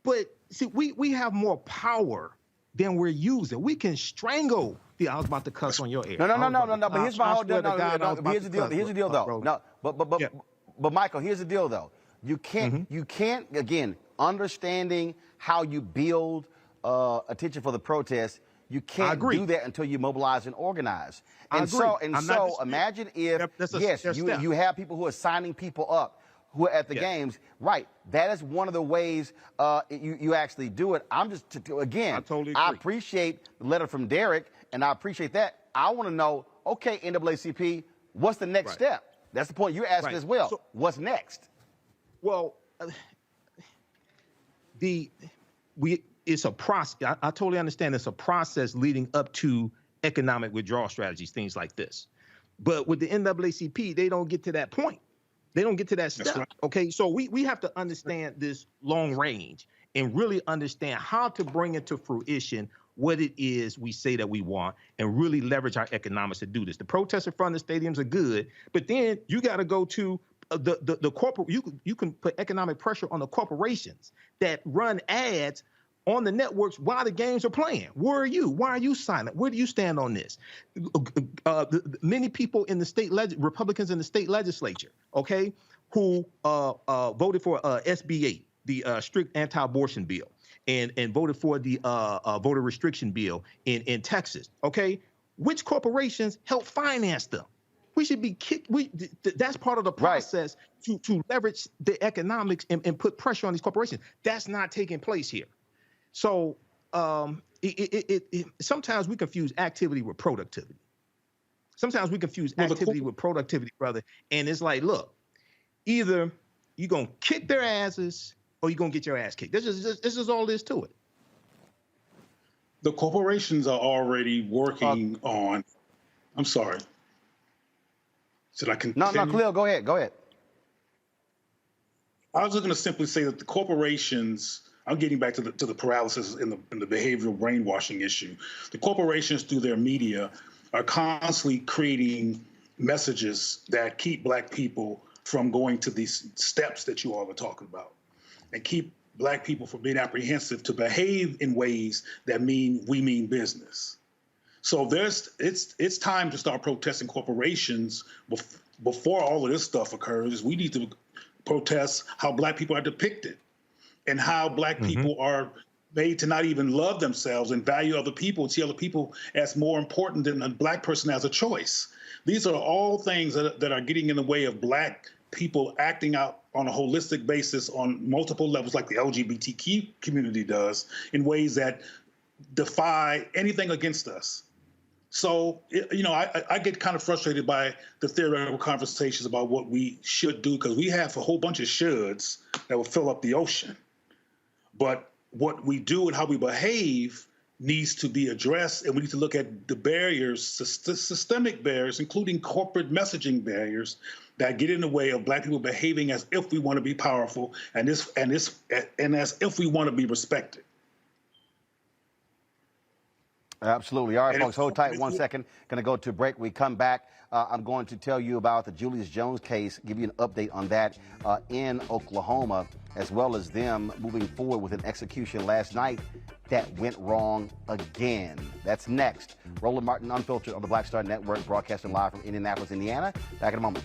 Speaker 4: But see, we have more power than we're using. We can strangle I was about to cuss on your ear.
Speaker 1: No. But here's my whole deal. Here's the deal. Here's the deal, though. No, but Michael, here's the deal, though. You can't again, understanding how you build attention for the protest. You can't do that until you mobilize and organize. And so imagine if you have people who are signing people up who are at the games. Right. That is one of the ways you actually do it. I'm just again. I totally agree. I appreciate the letter from Derek. And I appreciate that. I want to know, okay, NAACP, what's the next step? That's the point you're asking as well. So, what's next?
Speaker 4: Well, it's a process. I totally understand it's a process leading up to economic withdrawal strategies, things like this. But with the NAACP, they don't get to that point. They don't get to that step. Okay, so we have to understand this long range and really understand how to bring it to fruition what it is we say that we want and really leverage our economics to do this. The protests in front of the stadiums are good, but then you got to go to the corporate. You can put economic pressure on the corporations that run ads on the networks while the games are playing. Where are you? Why are you silent? Where do you stand on this? Many people in the Republicans in the state legislature, okay, who voted for SB 8, the strict anti-abortion bill, and voted for the voter restriction bill in Texas, okay? Which corporations help finance them? We should be kicked. That's part of the process to leverage the economics and put pressure on these corporations. That's not taking place here. So sometimes we confuse activity with productivity. Sometimes we confuse activity with productivity, brother. And it's like, look, either you're going to kick their asses or you're going to get your ass kicked. This is all there is to it.
Speaker 6: The corporations are already working on, I'm sorry. Should I continue?
Speaker 1: No, Khalil, go ahead. Go ahead.
Speaker 6: I was just going to simply say that the corporations, I'm getting back to the paralysis in the behavioral brainwashing issue. The corporations, through their media, are constantly creating messages that keep Black people from going to these steps that you all are talking about, and keep Black people from being apprehensive to behave in ways that we mean business. So it's time to start protesting corporations before all of this stuff occurs. We need to protest how Black people are depicted and how Black people are made to not even love themselves and value other people and see other people as more important than a Black person as a choice. These are all things that are getting in the way of Black people acting out on a holistic basis on multiple levels, like the LGBTQ community does, in ways that defy anything against us. So, I get kind of frustrated by the theoretical conversations about what we should do, because we have a whole bunch of shoulds that will fill up the ocean. But what we do and how we behave needs to be addressed, and we need to look at the barriers, systemic barriers, including corporate messaging barriers that get in the way of Black people behaving as if we want to be powerful and as if we want to be respected.
Speaker 1: Absolutely. All right, folks, hold tight 1 second. Going to go to break. We come back. I'm going to tell you about the Julius Jones case, give you an update on that in Oklahoma, as well as them moving forward with an execution last night that went wrong again. That's next. Roland Martin Unfiltered on the Black Star Network, broadcasting live from Indianapolis, Indiana. Back in a moment.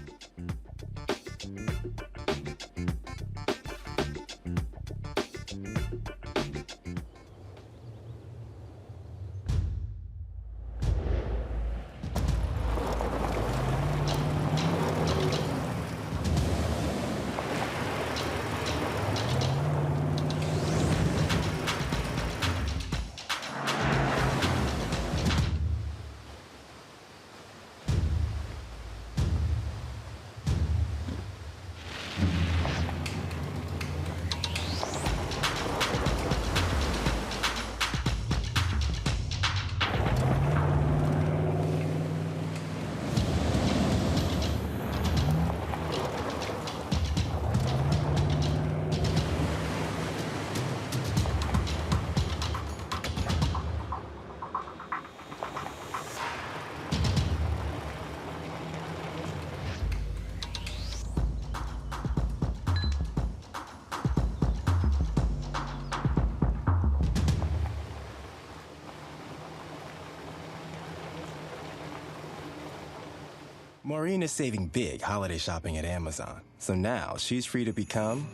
Speaker 7: Maureen is saving big holiday shopping at Amazon, so now she's free to become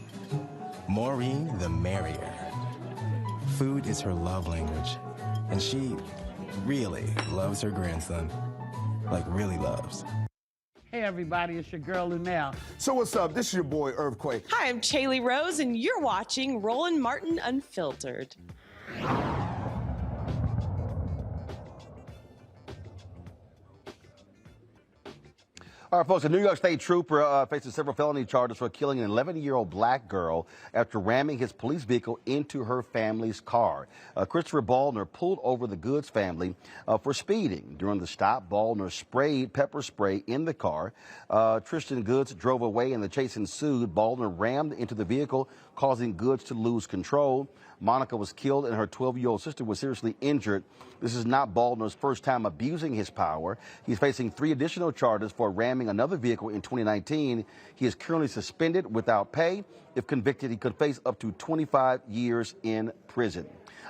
Speaker 7: Maureen the Merrier. Food is her love language, and she really loves her grandson. Like, really loves.
Speaker 13: Hey everybody, it's your girl Lunel.
Speaker 16: So what's up? This is your boy Earthquake.
Speaker 17: Hi, I'm Chaley Rose, and you're watching Roland Martin Unfiltered.
Speaker 1: All right, folks, a New York State trooper faces several felony charges for killing an 11-year-old Black girl after ramming his police vehicle into her family's car. Christopher Ballner pulled over the Goods family for speeding. During the stop, Ballner sprayed pepper spray in the car. Tristan Goods drove away and the chase ensued. Ballner rammed into the vehicle, causing Goods to lose control. Monica was killed and her 12-year-old sister was seriously injured. This is not Ballner's first time abusing his power. He's facing 3 additional charges for ramming ramming another vehicle in 2019. He is currently suspended without pay. If convicted, he could face up to 25 years in prison.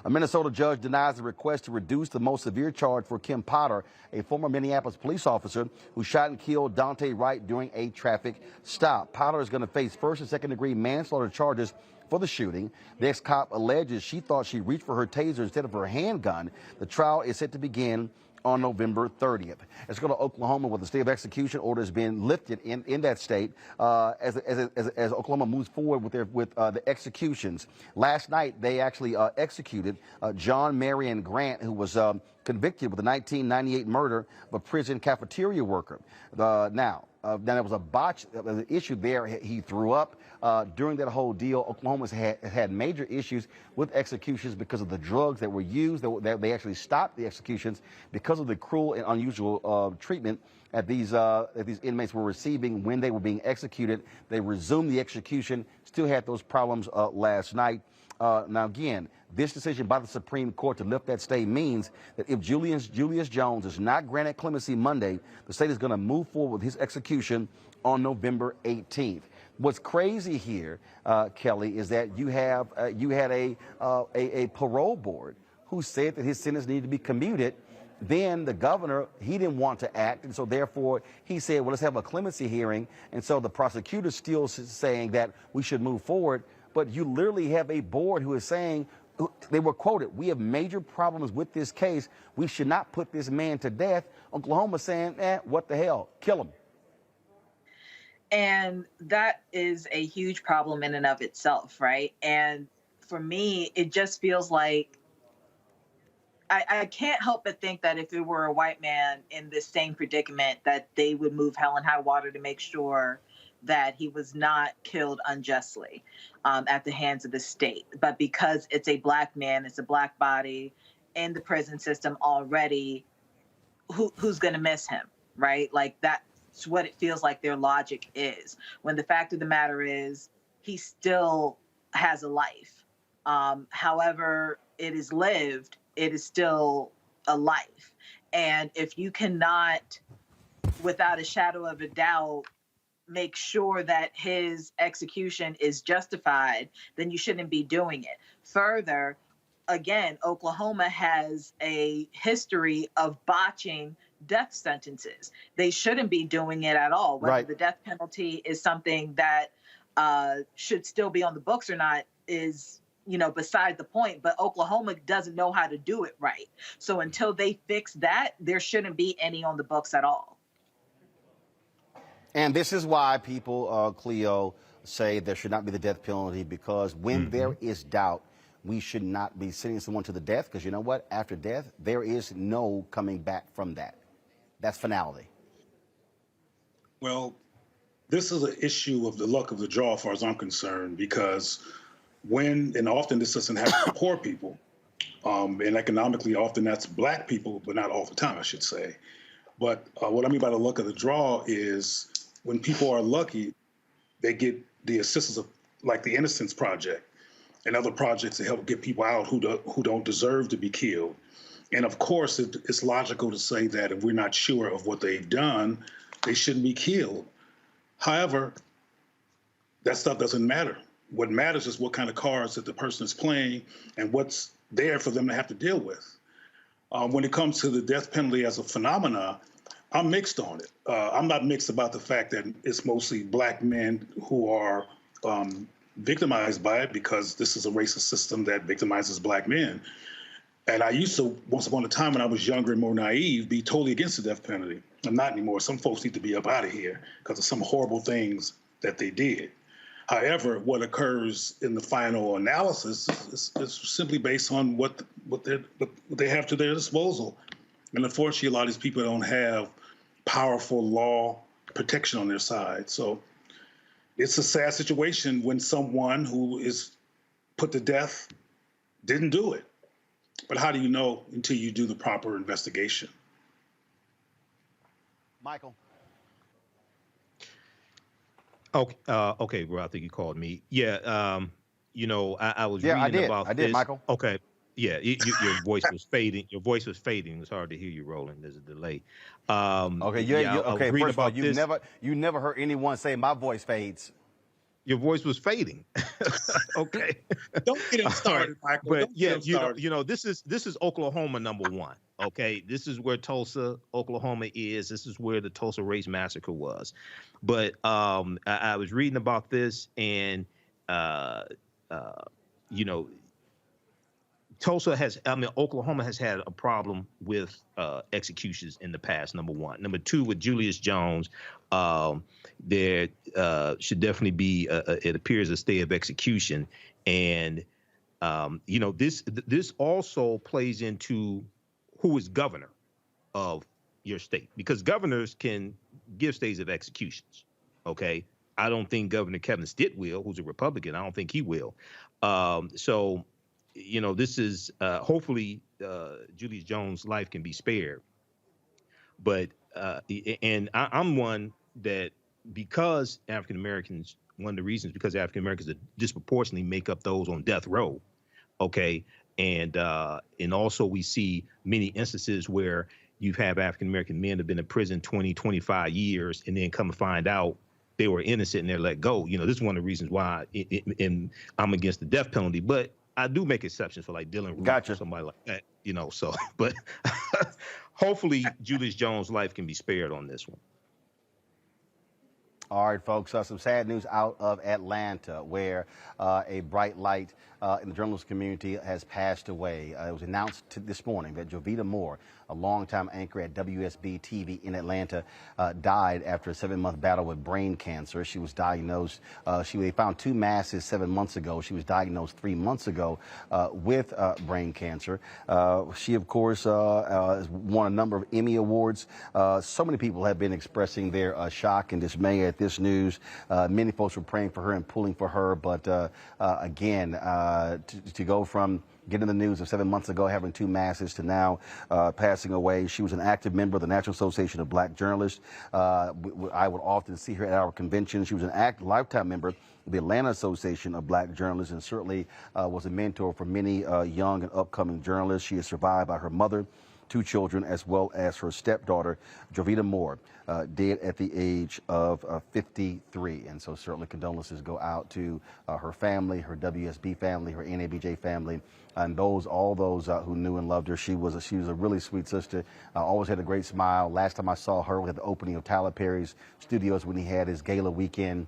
Speaker 1: A Minnesota judge denies the request to reduce the most severe charge for Kim Potter, a former Minneapolis police officer who shot and killed Dante Wright during a traffic stop. Potter is going to face first and second degree manslaughter charges for the shooting. The ex-cop alleges she thought she reached for her taser instead of her handgun. The trial is set to begin on November 30th. Let's go to Oklahoma, where the state of execution order has been lifted in that state as Oklahoma moves forward with the executions. Last night, they actually executed John Marion Grant, who was convicted with a 1998 murder of a prison cafeteria worker. Now, there was a botch issue there. He threw up during that whole deal. Oklahoma's had major issues with executions because of the drugs that were used. They actually stopped the executions because of the cruel and unusual treatment that these inmates were receiving when they were being executed. They resumed the execution. Still had those problems last night. Now, again, this decision by the Supreme Court to lift that stay means that if Julius Jones is not granted clemency Monday, the state is going to move forward with his execution on November 18th. What's crazy here, Kelly, is that you had a parole board who said that his sentence needed to be commuted. Then the governor, he didn't want to act, and so therefore he said, well, let's have a clemency hearing. And so the prosecutor's still saying that we should move forward. But you literally have a board who is saying, they were quoted, we have major problems with this case. We should not put this man to death. Oklahoma saying, what the hell, kill him.
Speaker 5: And that is a huge problem in and of itself, right? And for me, it just feels like I can't help but think that if it were a white man in this same predicament, that they would move hell and high water to make sure that he was not killed unjustly at the hands of the state. But because it's a black man, it's a black body in the prison system already, who's going to miss him, right? Like that's what it feels like their logic is. When the fact of the matter is, he still has a life. However it is lived, it is still a life. And if you cannot, without a shadow of a doubt, make sure that his execution is justified, then you shouldn't be doing it. Further, again, Oklahoma has a history of botching death sentences. They shouldn't be doing it at all. Whether the death penalty is something that should still be on the books or not is, beside the point. But Oklahoma doesn't know how to do it right. So until they fix that, there shouldn't be any on the books at all.
Speaker 1: And this is why people, Cleo, say there should not be the death penalty, because when there is doubt, we should not be sending someone to the death, because you know what? After death, there is no coming back from that. That's finality.
Speaker 6: Well, this is an issue of the luck of the draw, as far as I'm concerned, because and often this doesn't happen to poor people, and economically, often that's black people, but not all the time, I should say. But what I mean by the luck of the draw is when people are lucky, they get the assistance of, like the Innocence Project and other projects to help get people out who don't deserve to be killed. And of course, it's logical to say that if we're not sure of what they've done, they shouldn't be killed. However, that stuff doesn't matter. What matters is what kind of cards that the person is playing and what's there for them to have to deal with. When it comes to the death penalty as a phenomena, I'm mixed on it. I'm not mixed about the fact that it's mostly black men who are victimized by it, because this is a racist system that victimizes black men. And I used to, once upon a time when I was younger and more naive, be totally against the death penalty. I'm not anymore. Some folks need to be up out of here because of some horrible things that they did. However, what occurs in the final analysis is simply based on what they have to their disposal. And unfortunately, a lot of these people don't have powerful law protection on their side. So it's a sad situation when someone who is put to death didn't do it. But how do you know until you do the proper investigation?
Speaker 1: Michael.
Speaker 4: Okay, bro. I think you called me. Yeah. I was reading about this.
Speaker 1: I did, Michael.
Speaker 4: Okay. Yeah, your voice was fading. Your voice was fading. It was hard to hear you, Roland. There's a delay.
Speaker 1: Okay,
Speaker 4: I was reading
Speaker 1: first of all,
Speaker 4: about this.
Speaker 1: you never heard anyone say my voice fades.
Speaker 4: Your voice was fading. Okay.
Speaker 6: Don't get him started, Michael.
Speaker 4: But
Speaker 6: Don't get him started.
Speaker 4: this is Oklahoma #1. Okay, this is where Tulsa, Oklahoma is. This is where the Tulsa Race Massacre was. But I was reading about this, and Oklahoma has had a problem with executions in the past, #1. #2, with Julius Jones, there should definitely be, it appears, a stay of execution. And, this also plays into who is governor of your state, because governors can give stays of executions, okay? I don't think Governor Kevin Stitt will, who's a Republican. I don't think he will. This is hopefully Julius Jones' life can be spared. But and I'm one that, because African Americans, one of the reasons, because African Americans disproportionately make up those on death row, okay, and also we see many instances where you have African American men that have been in prison 20, 25 years, and then come to find out they were innocent and they're let go. This is one of the reasons why I'm against the death penalty, but I do make exceptions for like Dylan Roof or somebody like that, so, but hopefully Julius Jones' life can be spared on this one.
Speaker 1: All right, folks, some sad news out of Atlanta, where a bright light in the journalist community has passed away. It was announced this morning that Jovita Moore, a longtime anchor at WSB TV in Atlanta, died after a 7-month battle with brain cancer. She was diagnosed, they found 2 masses 7 months ago. She was diagnosed 3 months ago with brain cancer. She, of course, has won a number of Emmy Awards. So many people have been expressing their shock and dismay at this news. Many folks were praying for her and pulling for her, but again, to go from getting the news of 7 months ago, having 2 masses, to now passing away. She was an active member of the National Association of Black Journalists. I would often see her at our conventions. She was an lifetime member of the Atlanta Association of Black Journalists, and certainly was a mentor for many young and upcoming journalists. She is survived by her mother, 2 children, as well as her stepdaughter, Jovita Moore, dead at the age of 53. And so certainly condolences go out to her family, her WSB family, her NABJ family, and all those who knew and loved her. She was a really sweet sister. Always had a great smile. Last time I saw her was at the opening of Tyler Perry's studios when he had his gala weekend.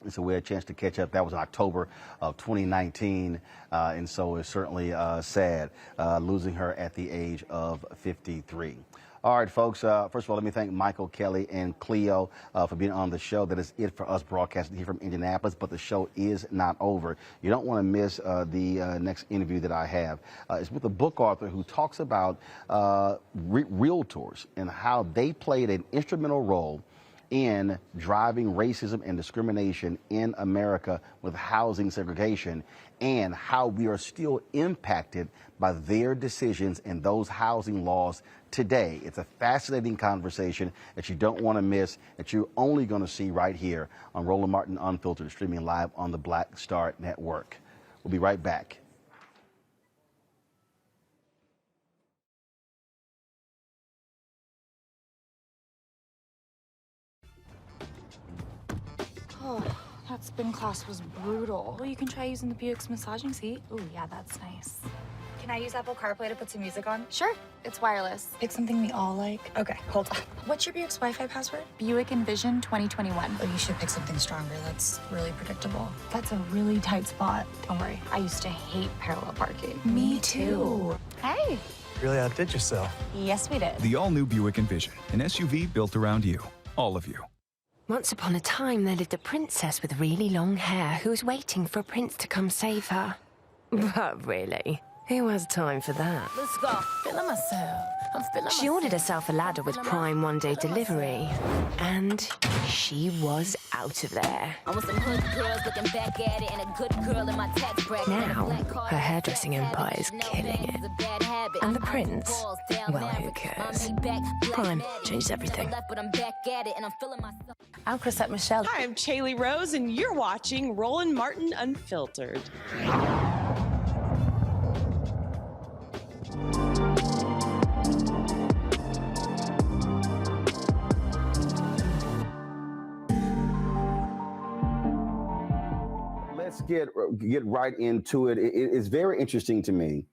Speaker 1: And so we had a chance to catch up. That was in October of 2019. And so it's certainly sad losing her at the age of 53. All right, folks. First of all, let me thank Michael, Kelly, and Cleo for being on the show. That is it for us broadcasting here from Indianapolis, but the show is not over. You don't want to miss the next interview that I have. It's with a book author who talks about realtors and how they played an instrumental role in driving racism and discrimination in America with housing segregation, and how we are still impacted by their decisions and those housing laws today. It's a fascinating conversation that you don't want to miss, that you're only going to see right here on Roland Martin Unfiltered, streaming live on the Black Star Network. We'll be right back.
Speaker 11: Oh, that spin class was brutal. Well, you can try using the Buick's massaging seat. Ooh, yeah, that's nice. Can I use Apple CarPlay to put some music on?
Speaker 12: Sure, it's wireless.
Speaker 11: Pick something we all like. Okay, hold on. What's your Buick's Wi-Fi password?
Speaker 12: Buick Envision 2021.
Speaker 11: Oh, you should pick something stronger. That's really predictable. That's a really tight spot. Don't worry.
Speaker 12: I used to hate parallel parking.
Speaker 11: Me too.
Speaker 12: Hey.
Speaker 19: Really outdid yourself.
Speaker 12: Yes, we did.
Speaker 14: The all-new Buick Envision, an SUV built around you, all of you.
Speaker 15: Once upon a time, there lived a princess with really long hair who was waiting for a prince to come save her. But really, who has time for that?
Speaker 2: Let's go. Feeling myself. I'm feeling
Speaker 15: She ordered herself a ladder with Prime one-day delivery, and she was out of there.
Speaker 2: I want some hood girls looking back at it, and a good girl in my tax bracket.
Speaker 15: Now, her hairdressing empire is killing it. And the prince, well, who cares? Prime changed everything.
Speaker 18: I'm Chrisette Michelle.
Speaker 17: Hi, I'm Chaley Rose, and you're watching Roland Martin Unfiltered.
Speaker 1: get right into it. It's very interesting to me.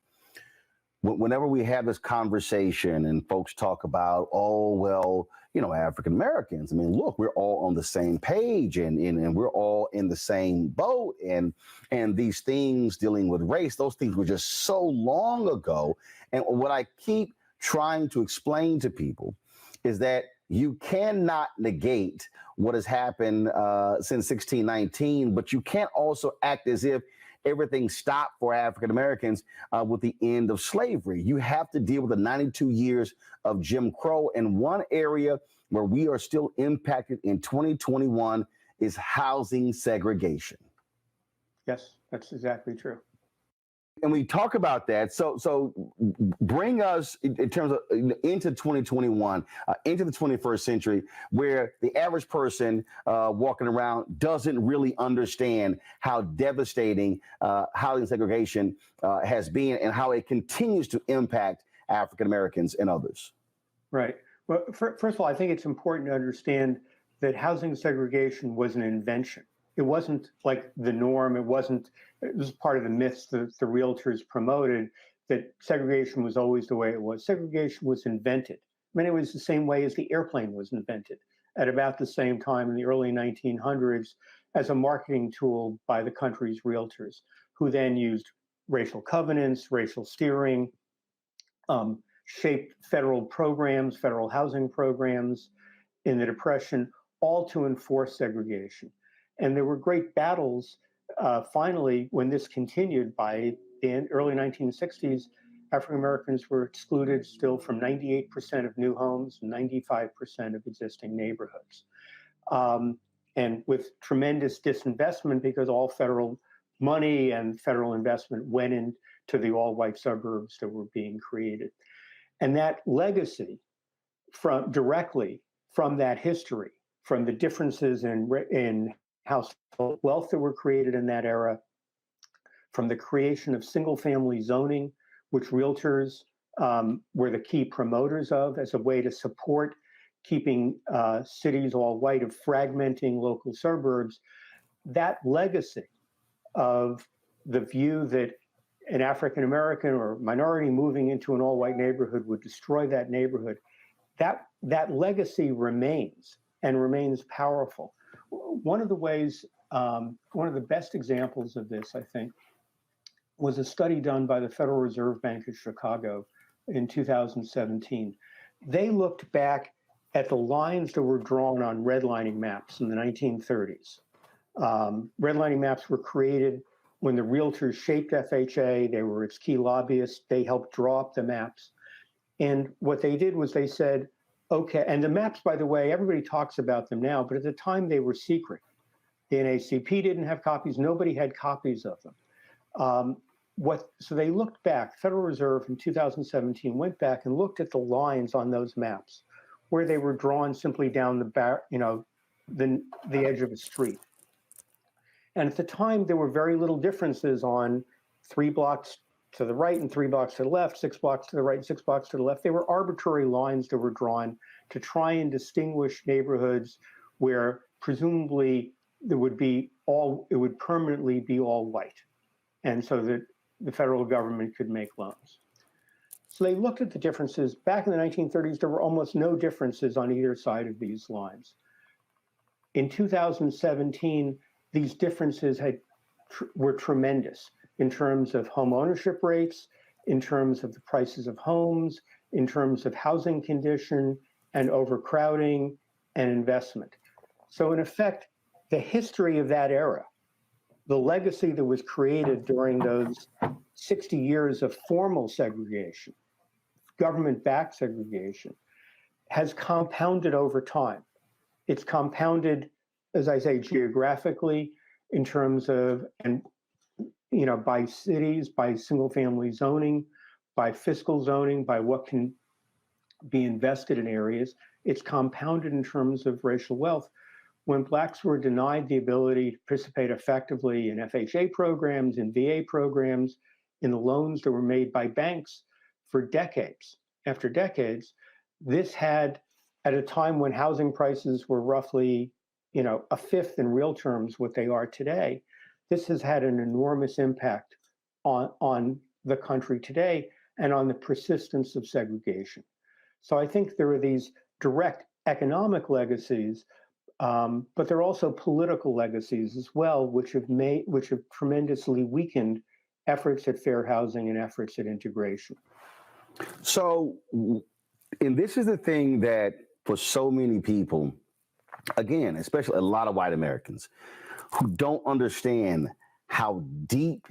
Speaker 1: Whenever we have this conversation and folks talk about, oh, well, African Americans, I mean, look, we're all on the same page and we're all in the same boat. And these things dealing with race, those things were just so long ago. And what I keep trying to explain to people is that you cannot negate what has happened since 1619, but you can't also act as if everything stopped for African Americans with the end of slavery. You have to deal with the 92 years of Jim Crow. And one area where we are still impacted in 2021 is housing segregation.
Speaker 19: Yes, that's exactly true.
Speaker 1: And we talk about that. So bring us in terms of into 2021, into the 21st century, where the average person walking around doesn't really understand how devastating housing segregation has been and how it continues to impact African Americans and others.
Speaker 19: Right. Well, first of all, I think it's important to understand that housing segregation was an invention. It wasn't like the norm. It was part of the myths that the realtors promoted, that segregation was always the way it was. Segregation was invented. I mean, it was the same way as the airplane was invented at about the same time in the early 1900s as a marketing tool by the country's realtors, who then used racial covenants, racial steering, shaped federal programs, federal housing programs in the Depression, all to enforce segregation. And there were great battles. Finally, when this continued by the early 1960s, African Americans were excluded still from 98% of new homes, 95% of existing neighborhoods. And with tremendous disinvestment, because all federal money and federal investment went into the all-white suburbs that were being created. And that legacy directly from that history, from the differences in household wealth that were created in that era, from the creation of single-family zoning, which realtors were the key promoters of as a way to support keeping cities all white, of fragmenting local suburbs. That legacy of the view that an African American or minority moving into an all-white neighborhood would destroy that neighborhood, that legacy remains and remains powerful. One of the ways, one of the best examples of this, I think, was a study done by the Federal Reserve Bank of Chicago in 2017. They looked back at the lines that were drawn on redlining maps in the 1930s. Redlining maps were created when the realtors shaped FHA. They were its key lobbyists. They helped draw up the maps. And what they did was they said, okay, and the maps, by the way, everybody talks about them now, but at the time they were secret. The NAACP didn't have copies. Nobody had copies of them. So they looked back, Federal Reserve in 2017 went back and looked at the lines on those maps where they were drawn simply down the edge of a street. And at the time, there were very little differences on 3 blocks to the right and 3 blocks to the left, 6 blocks to the right, 6 blocks to the left. They were arbitrary lines that were drawn to try and distinguish neighborhoods where presumably it would permanently be all white, and so that the federal government could make loans. So they looked at the differences. Back in the 1930s, there were almost no differences on either side of these lines. In 2017, these differences were tremendous in terms of home ownership rates, in terms of the prices of homes, in terms of housing condition and overcrowding and investment. So in effect, the history of that era, the legacy that was created during those 60 years of formal segregation, government-backed segregation, has compounded over time. It's compounded, as I say, geographically, in terms of, by cities, by single-family zoning, by fiscal zoning, by what can be invested in areas. It's compounded in terms of racial wealth. When Blacks were denied the ability to participate effectively in FHA programs, in VA programs, in the loans that were made by banks for decades after decades, this had, at a time when housing prices were roughly, a fifth in real terms what they are today, this has had an enormous impact on the country today and on the persistence of segregation. So I think there are these direct economic legacies, but there are also political legacies as well, which have tremendously weakened efforts at fair housing and efforts at integration.
Speaker 1: So, and this is the thing that for so many people, again, especially a lot of white Americans who don't understand how deep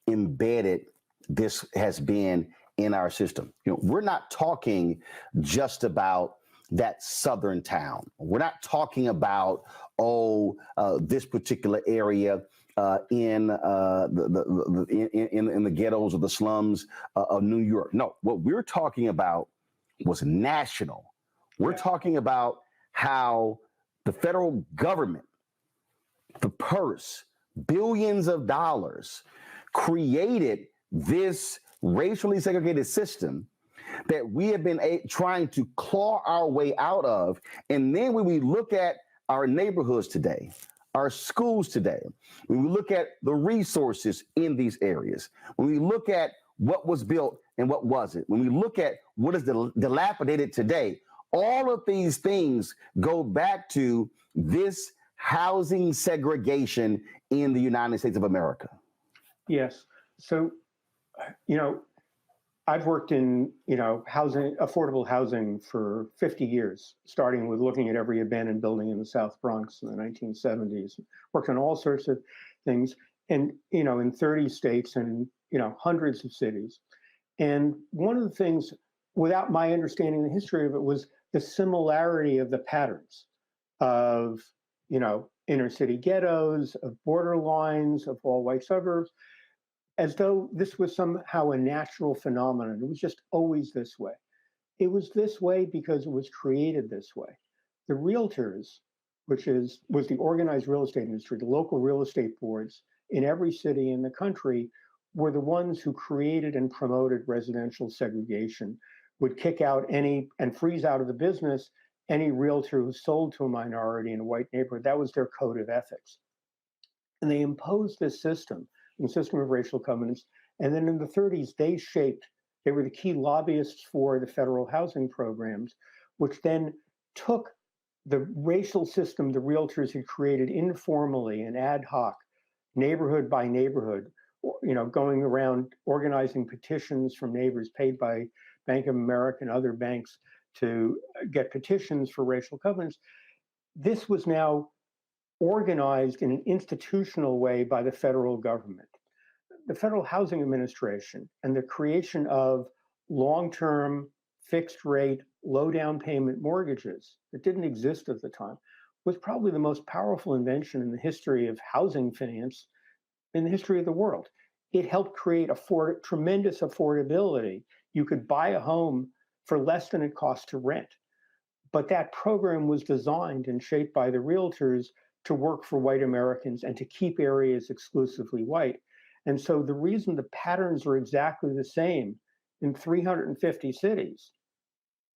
Speaker 1: embedded this has been in our system. You know, we're not talking just about that southern town. We're not talking about, this particular area in the ghettos or the slums of New York. No, what we're talking about was national. We're talking about how the federal government, the purse, billions of dollars, created this racially segregated system that we have been trying to claw our way out of. And then when we look at our neighborhoods today, our schools today, when we look at the resources in these areas, when we look at what was built and what wasn't, when we look at what is dilapidated today, all of these things go back to this housing segregation in the United States of America.
Speaker 19: Yes. So, I've worked in, housing, affordable housing for 50 years, starting with looking at every abandoned building in the South Bronx in the 1970s, worked on all sorts of things and, in 30 states and, hundreds of cities. And one of the things, without my understanding the history of it, was the similarity of the patterns of, inner city ghettos, of borderlines, of all white suburbs, as though this was somehow a natural phenomenon. It was just always this way. It was this way because it was created this way. The realtors, which was the organized real estate industry, the local real estate boards in every city in the country, were the ones who created and promoted residential segregation, would kick out and freeze out of the business any realtor who sold to a minority in a white neighborhood. That was their code of ethics. And they imposed this system of racial covenants. And then in the 30s, they were the key lobbyists for the federal housing programs, which then took the racial system the realtors had created informally and ad hoc, neighborhood by neighborhood, going around organizing petitions from neighbors paid by Bank of America and other banks to get petitions for racial covenants. This was now organized in an institutional way by the federal government. The Federal Housing Administration and the creation of long-term, fixed-rate, low-down payment mortgages that didn't exist at the time was probably the most powerful invention in the history of housing finance in the history of the world. It helped create tremendous affordability. You could buy a home for less than it cost to rent. But that program was designed and shaped by the realtors to work for white Americans and to keep areas exclusively white. And so the reason the patterns are exactly the same in 350 cities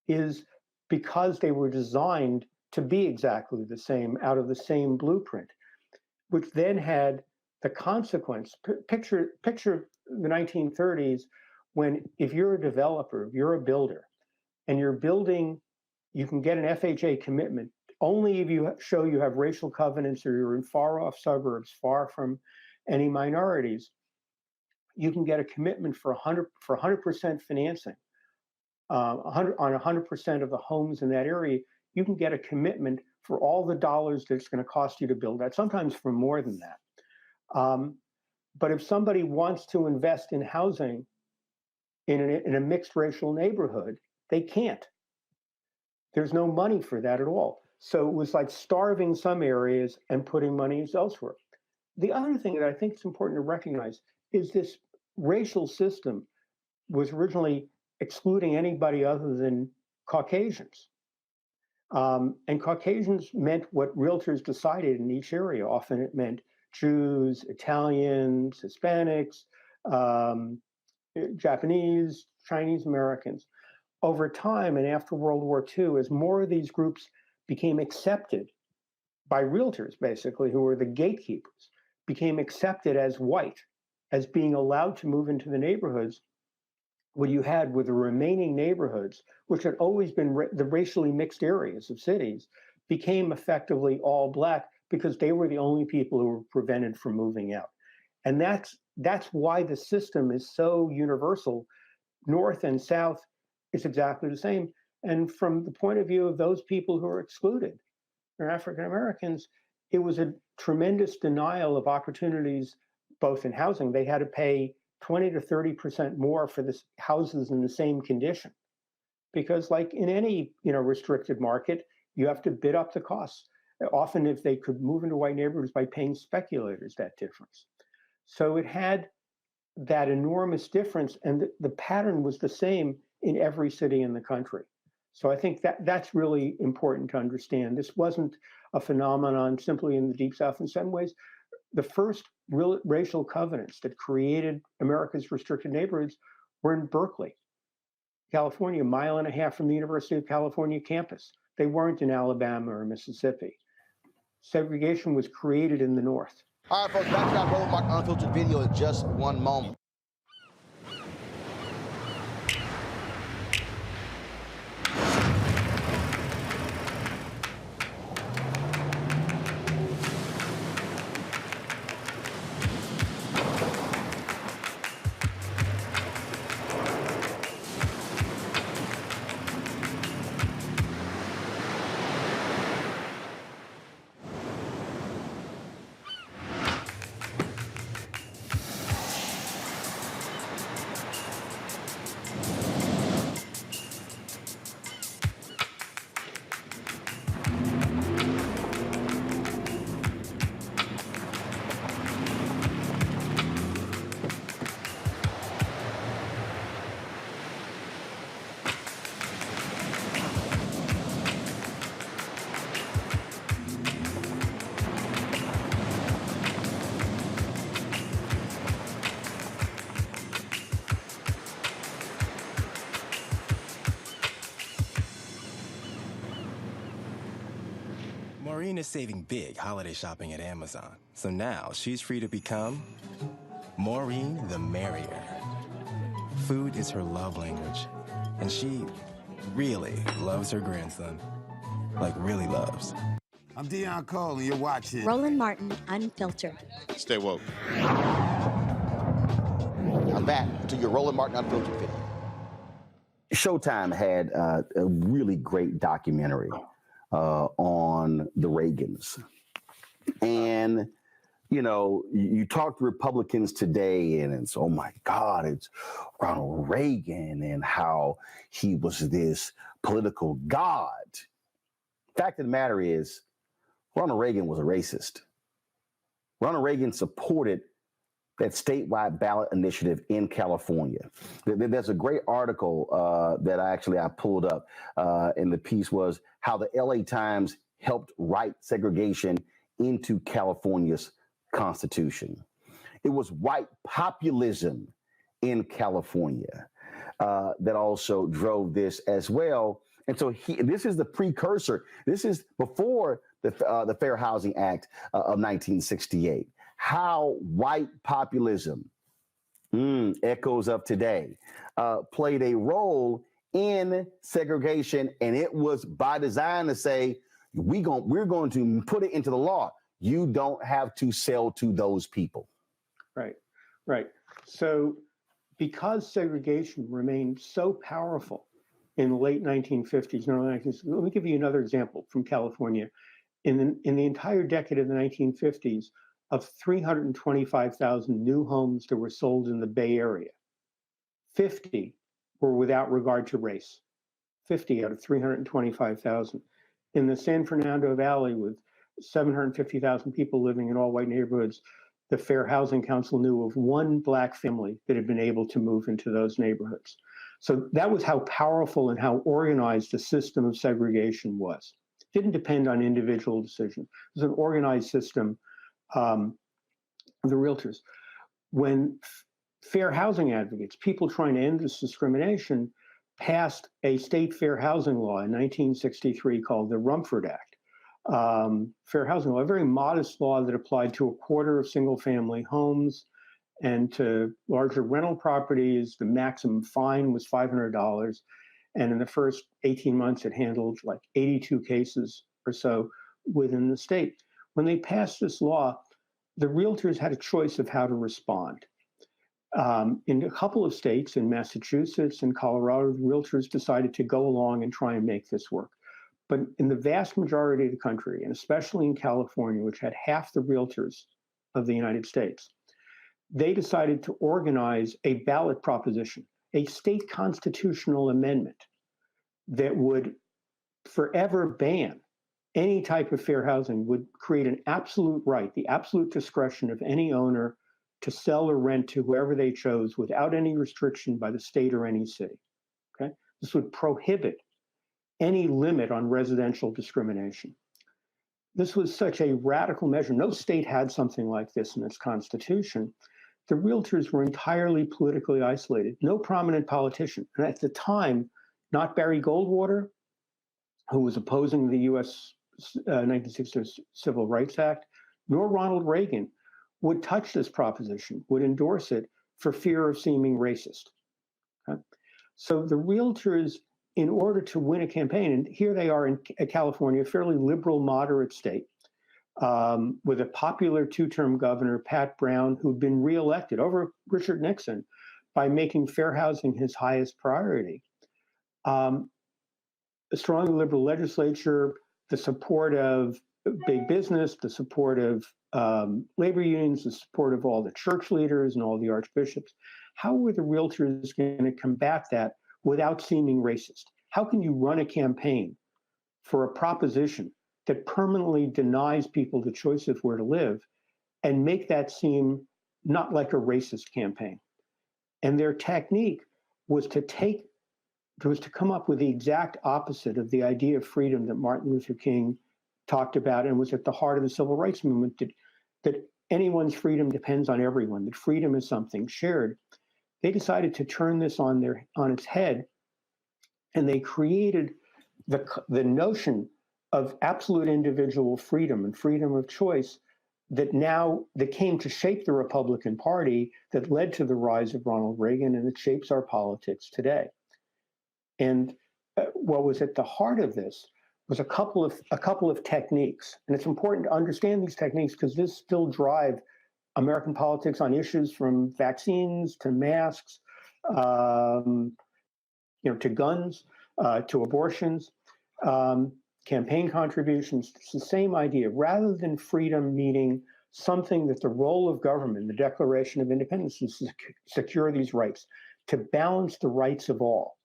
Speaker 19: is because they were designed to be exactly the same out of the same blueprint, which then had the consequence. Picture the 1930s when, if you're a developer, if you're a builder, and you're building, you can get an FHA commitment only if you show you have racial covenants or you're in far off suburbs, far from any minorities. You can get a commitment for 100% financing, on 100% of the homes in that area. You can get a commitment for all the dollars that it's going to cost you to build that, sometimes for more than that. But if somebody wants to invest in housing in a mixed racial neighborhood, they can't. There's no money for that at all. So it was like starving some areas and putting money elsewhere. The other thing that I think is important to recognize is this racial system was originally excluding anybody other than Caucasians. And Caucasians meant what realtors decided in each area. Often it meant Jews, Italians, Hispanics, Japanese, Chinese Americans. Over time and after World War II, as more of these groups became accepted by realtors, basically, who were the gatekeepers, became accepted as white, as being allowed to move into the neighborhoods, what you had were the remaining neighborhoods, which had always been the racially mixed areas of cities, became effectively all Black because they were the only people who were prevented from moving out. And that's why the system is so universal. North and South is exactly the same. And from the point of view of those people who are excluded, they're African Americans, it was a tremendous denial of opportunities, both in housing. They had to pay 20 to 30% more for the houses in the same condition. Because like in any restricted market, you have to bid up the costs. Often if they could move into white neighborhoods by paying speculators that difference. So it had that enormous difference, and the pattern was the same in every city in the country. So I think that's really important to understand. This wasn't a phenomenon simply in the Deep South. In some ways, the first real racial covenants that created America's restricted neighborhoods were in Berkeley, California, a mile and a half from the University of California campus. They weren't in Alabama or Mississippi. Segregation was created in the North.
Speaker 1: All right, folks, back to our Roland Martin Unfiltered video in just one moment.
Speaker 7: Maureen is saving big holiday shopping at Amazon. So now she's free to become Maureen the Merrier. Food is her love language. And she really loves her grandson. Like really loves.
Speaker 16: I'm Dion Cole, and you're watching
Speaker 18: Roland Martin Unfiltered.
Speaker 20: Stay woke.
Speaker 1: I'm back to your Roland Martin Unfiltered video. Showtime had a really great documentary on the Reagans. And, you talk to Republicans today and it's, oh my God, it's Ronald Reagan and how he was this political god. Fact of the matter is, Ronald Reagan was a racist. Ronald Reagan supported that statewide ballot initiative in California. There's a great article that I pulled up, and the piece was how the LA Times helped write segregation into California's Constitution. It was white populism in California that also drove this as well. And so this is the precursor. This is before the Fair Housing Act of 1968. How white populism, echoes of today, played a role in segregation, and it was by design to say we're going to put it into the law. You don't have to sell to those people.
Speaker 19: Right. So because segregation remained so powerful in the late 1950s and early 1960s, let me give you another example from California. In the entire decade of the 1950s, of 325,000 new homes that were sold in the Bay Area, 50 were without regard to race. 50 out of 325,000. In the San Fernando Valley, with 750,000 people living in all white neighborhoods, the Fair Housing Council knew of one Black family that had been able to move into those neighborhoods. So that was how powerful and how organized the system of segregation was. It didn't depend on individual decisions. It was an organized system. The Realtors, when fair housing advocates, people trying to end this discrimination, passed a state fair housing law in 1963 called the Rumford Act. fair housing law, a very modest law that applied to a quarter of single-family homes, and to larger rental properties, the maximum fine was $500. And in the first 18 months, it handled like 82 cases or so within the state. When they passed this law, the realtors had a choice of how to respond. In a couple of states, in Massachusetts and Colorado, the realtors decided to go along and try and make this work. But in the vast majority of the country, and especially in California, which had half the realtors of the United States, they decided to organize a ballot proposition, a state constitutional amendment that would forever ban any type of fair housing, would create an absolute right, the absolute discretion of any owner to sell or rent to whoever they chose without any restriction by the state or any city. Okay? This would prohibit any limit on residential discrimination. This was such a radical measure. No state had something like this in its constitution. The realtors were entirely politically isolated, no prominent politician. And at the time, not Barry Goldwater, who was opposing the US 1960 Civil Rights Act, nor Ronald Reagan would touch this proposition, would endorse it for fear of seeming racist. Okay? So the realtors, in order to win a campaign, and here they are in California, a fairly liberal, moderate state, with a popular two-term governor, Pat Brown, who'd been reelected over Richard Nixon by making fair housing his highest priority. A strong liberal legislature, the support of big business, the support of labor unions, the support of all the church leaders and all the archbishops. How were the realtors going to combat that without seeming racist? How can you run a campaign for a proposition that permanently denies people the choice of where to live and make that seem not like a racist campaign? And their technique was to come up with the exact opposite of the idea of freedom that Martin Luther King talked about and was at the heart of the civil rights movement, that anyone's freedom depends on everyone, that freedom is something shared. They decided to turn this on its head, and they created the notion of absolute individual freedom and freedom of choice that came to shape the Republican Party, that led to the rise of Ronald Reagan, and it shapes our politics today. And what was at the heart of this was a couple of techniques. And it's important to understand these techniques because this still drive American politics on issues from vaccines to masks, to guns, to abortions, campaign contributions. It's the same idea. Rather than freedom meaning something that the role of government, the Declaration of Independence, is to secure these rights, to balance the rights of all,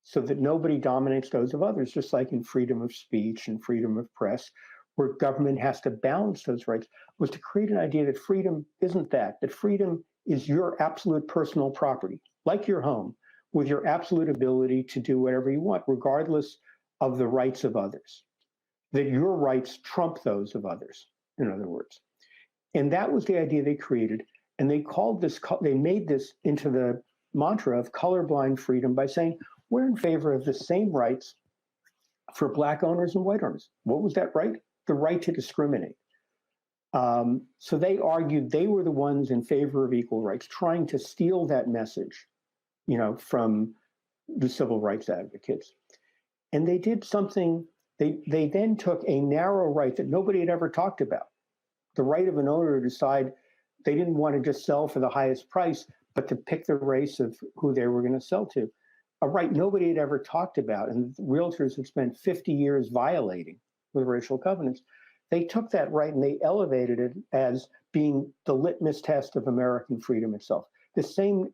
Speaker 19: so that nobody dominates those of others, just like in freedom of speech and freedom of press, where government has to balance those rights, was to create an idea that freedom isn't that freedom is your absolute personal property, like your home, with your absolute ability to do whatever you want, regardless of the rights of others, that your rights trump those of others, in other words. And that was the idea they created. And they made this into the mantra of colorblind freedom by saying, we're in favor of the same rights for Black owners and white owners. What was that right? The right to discriminate. So they argued they were the ones in favor of equal rights, trying to steal that message, from the civil rights advocates. And they did something, they then took a narrow right that nobody had ever talked about, the right of an owner to decide they didn't want to just sell for the highest price, but to pick the race of who they were going to sell to. A right nobody had ever talked about, and realtors had spent 50 years violating with racial covenants. They took that right and they elevated it as being the litmus test of American freedom itself.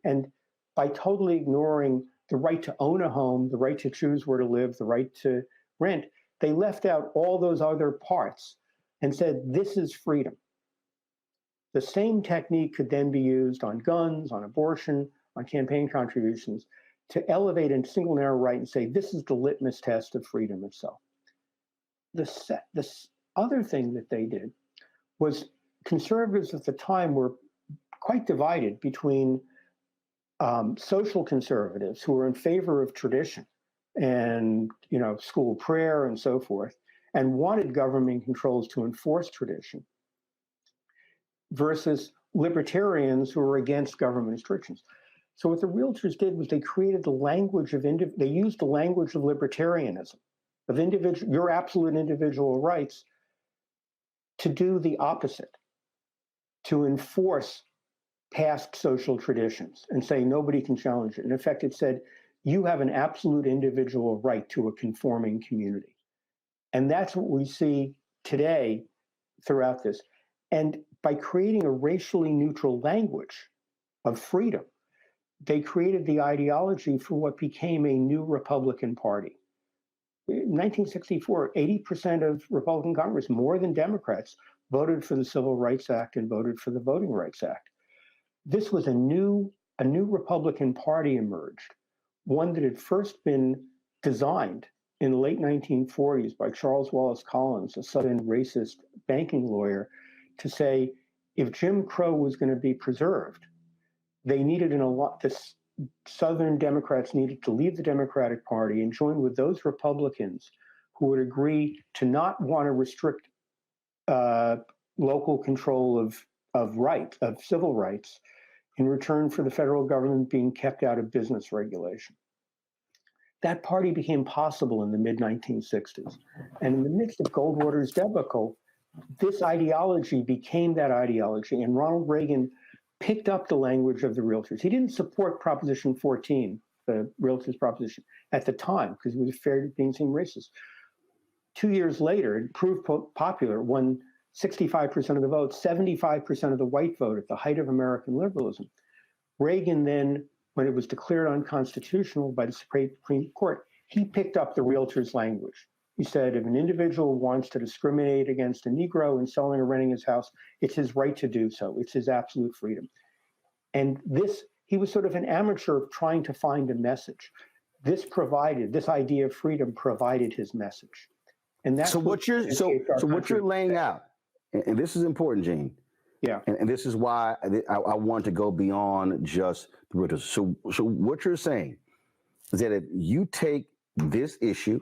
Speaker 19: And by totally ignoring the right to own a home, the right to choose where to live, the right to rent, they left out all those other parts and said, this is freedom. The same technique could then be used on guns, on abortion, on campaign contributions, to elevate a single narrow right and say, this is the litmus test of freedom itself. The other thing that they did was conservatives at the time were quite divided between social conservatives who were in favor of tradition and, school prayer and so forth, and wanted government controls to enforce tradition, versus libertarians who were against government restrictions. So what the Realtors did was they created the language of they used the language of libertarianism, of your absolute individual rights, to do the opposite, to enforce past social traditions and say nobody can challenge it. In effect, it said you have an absolute individual right to a conforming community. And that's what we see today throughout this. And by creating a racially neutral language of freedom, they created the ideology for what became a new Republican Party. In 1964, 80% of Republican Congress, more than Democrats, voted for the Civil Rights Act and voted for the Voting Rights Act. This was a new Republican Party emerged, one that had first been designed in the late 1940s by Charles Wallace Collins, a Southern racist banking lawyer, to say if Jim Crow was going to be preserved, they needed the Southern Democrats needed to leave the Democratic Party and join with those Republicans who would agree to not want to restrict local control of civil rights in return for the federal government being kept out of business regulation. That party became possible in the mid-1960s. And in the midst of Goldwater's debacle, this ideology became that ideology, and Ronald Reagan picked up the language of the Realtors. He didn't support Proposition 14, the Realtors proposition, at the time, because he was afraid of being seen racist. 2 years later, it proved popular, won 65% of the vote, 75% of the white vote at the height of American liberalism. Reagan then, when it was declared unconstitutional by the Supreme Court, he picked up the Realtors language. He said, if an individual wants to discriminate against a Negro in selling or renting his house, it's his right to do so. It's his absolute freedom. And he was sort of an amateur of trying to find a message. This idea of freedom provided his message. And that's
Speaker 1: what you're laying out, and this is important, Gene.
Speaker 19: Yeah.
Speaker 1: And this is why I want to go beyond just the Realtors. So what you're saying is that if you take this issue,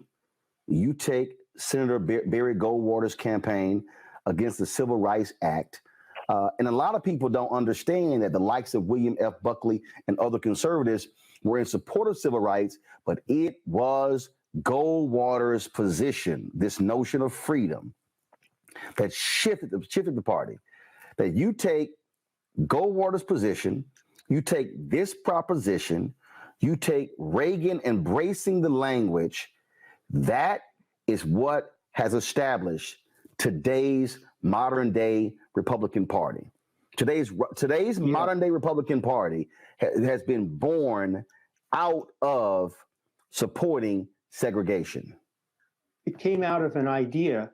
Speaker 1: you take Senator Barry Goldwater's campaign against the Civil Rights Act, and a lot of people don't understand that the likes of William F. Buckley and other conservatives were in support of civil rights, but it was Goldwater's position, this notion of freedom, that shifted the party. That you take Goldwater's position, you take this proposition, you take Reagan embracing the language. That is what has established today's modern day Republican Party. Today's modern day Republican Party has been born out of supporting segregation.
Speaker 19: It came out of an idea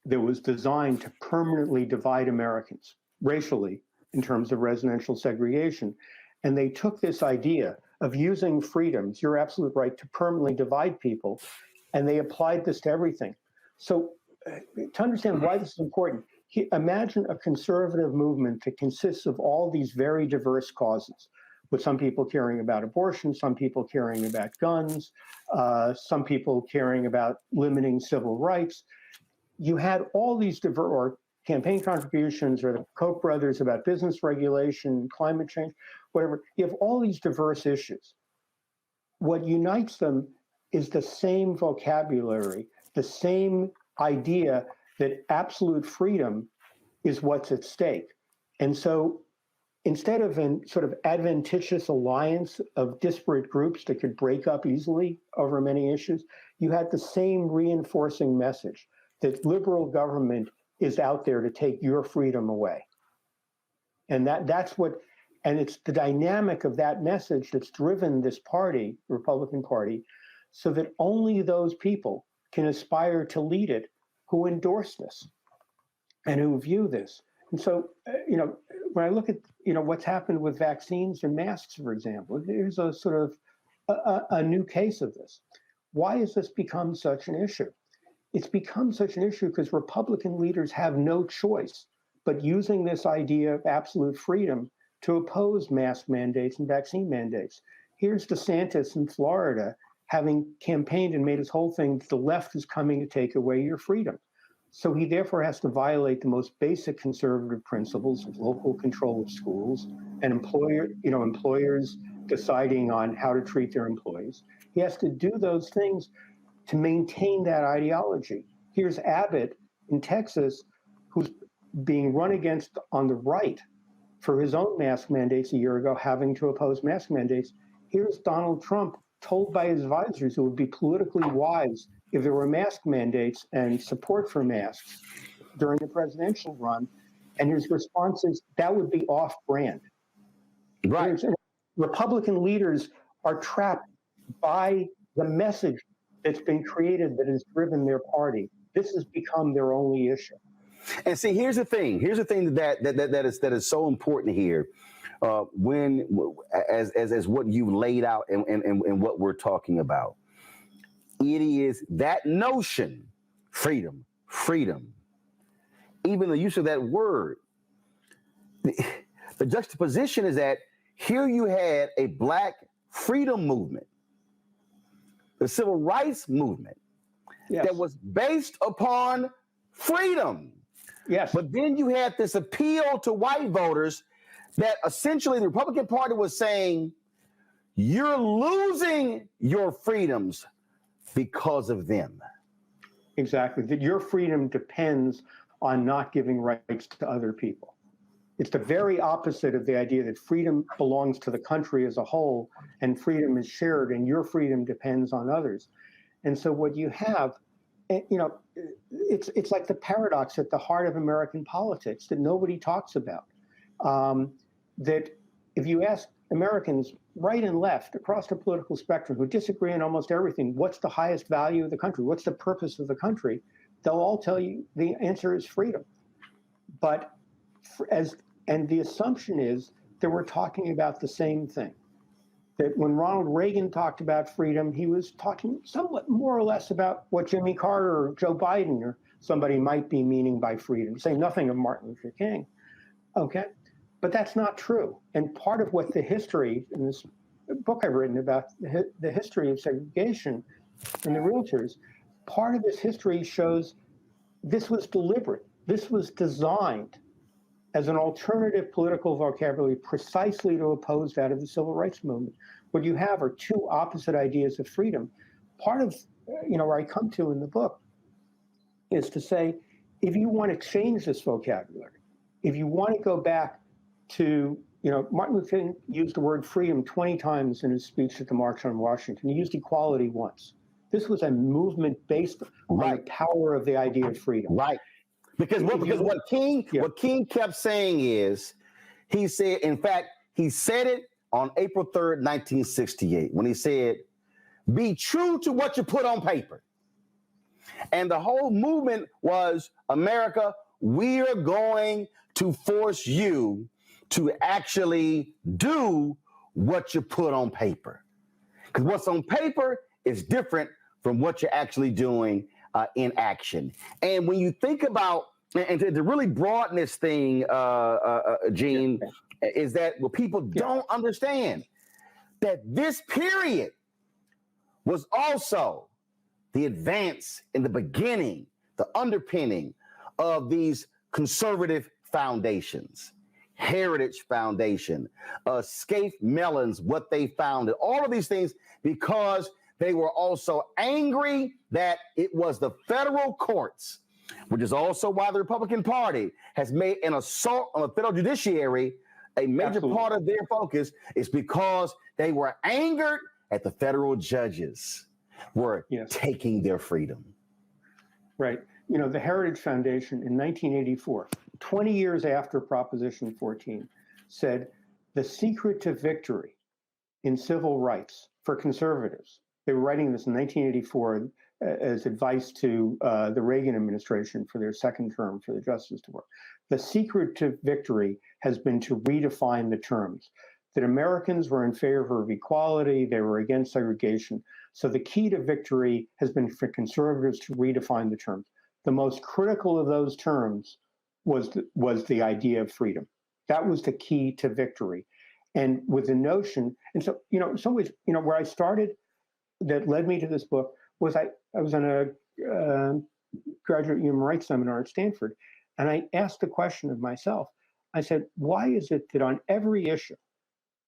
Speaker 19: that was designed to permanently divide Americans racially in terms of residential segregation. And they took this idea of using freedoms, your absolute right to permanently divide people, and they applied this to everything. So to understand why this is important, imagine a conservative movement that consists of all these very diverse causes, with some people caring about abortion, some people caring about guns, some people caring about limiting civil rights. You had all these or campaign contributions, or the Koch brothers about business regulation, climate change, whatever. You have all these diverse issues. What unites them is the same vocabulary, the same idea that absolute freedom is what's at stake. And so instead of a sort of adventitious alliance of disparate groups that could break up easily over many issues, you had the same reinforcing message that liberal government is out there to take your freedom away. And it's the dynamic of that message that's driven this party, the Republican Party, so that only those people can aspire to lead it who endorse this and who view this. And so, when I look at, what's happened with vaccines and masks, for example, there's a sort of a new case of this. Why has this become such an issue? It's become such an issue because Republican leaders have no choice but using this idea of absolute freedom to oppose mask mandates and vaccine mandates. Here's DeSantis in Florida having campaigned and made his whole thing, the left is coming to take away your freedom. So he therefore has to violate the most basic conservative principles of local control of schools and employers deciding on how to treat their employees. He has to do those things to maintain that ideology. Here's Abbott in Texas, who's being run against on the right for his own mask mandates a year ago, having to oppose mask mandates. Here's Donald Trump told by his advisors it would be politically wise if there were mask mandates and support for masks during the presidential run. And his response is that would be off-brand.
Speaker 1: Right.
Speaker 19: Republican leaders are trapped by the message that's been created that has driven their party. This has become their only issue.
Speaker 1: And see, here's the thing. Here's the thing that is so important here. As what you laid out and what we're talking about, it is that notion, freedom. Even the use of that word, the juxtaposition is that here you had a Black freedom movement, the civil rights movement, that was based upon freedom.
Speaker 19: Yes.
Speaker 1: But then you had this appeal to white voters that essentially the Republican Party was saying, you're losing your freedoms because of them.
Speaker 19: Exactly. That your freedom depends on not giving rights to other people. It's the very opposite of the idea that freedom belongs to the country as a whole and freedom is shared and your freedom depends on others. And so what you have, it's like the paradox at the heart of American politics that nobody talks about. That if you ask Americans right and left across the political spectrum who disagree on almost everything, what's the highest value of the country? What's the purpose of the country? They'll all tell you the answer is freedom. But the assumption is that we're talking about the same thing. That when Ronald Reagan talked about freedom, he was talking somewhat more or less about what Jimmy Carter or Joe Biden or somebody might be meaning by freedom, saying nothing of Martin Luther King. Okay? But that's not true. And part of what the history in this book I've written about the history of segregation and the Realtors, part of this history shows this was deliberate. This was designed as an alternative political vocabulary precisely to oppose that of the civil rights movement. What you have are two opposite ideas of freedom. Part of where I come to in the book is to say, if you want to change this vocabulary, if you want to go back to, Martin Luther King used the word freedom 20 times in his speech at the March on Washington. He used equality once. This was a movement based on the power of the idea of freedom.
Speaker 1: Right. Because what King kept saying is, he said, in fact, he said it on April 3rd, 1968, when he said, be true to what you put on paper. And the whole movement was, America, we are going to force you to actually do what you put on paper. Because what's on paper is different from what you're actually doing in action. And when you think about, and to really broaden this thing, Gene, is that what people don't understand, that this period was also the advance in the beginning, the underpinning of these conservative foundations. Heritage Foundation, Scaife Mellons, what they founded, all of these things, because they were also angry that it was the federal courts, which is also why the Republican Party has made an assault on the federal judiciary a major part of their focus, is because they were angered at the federal judges were taking their freedom.
Speaker 19: Right. The Heritage Foundation in 1984, 20 years after Proposition 14, said the secret to victory in civil rights for conservatives. They were writing this in 1984 as advice to the Reagan administration for their second term for the Justice Department. The secret to victory has been to redefine the terms. That Americans were in favor of equality, they were against segregation. So the key to victory has been for conservatives to redefine the terms. The most critical of those terms was the idea of freedom. That was the key to victory. And with the notion, and so, in some ways, where I started, that led me to this book was I was on a graduate human rights seminar at Stanford, and I asked the question of myself. I said, why is it that on every issue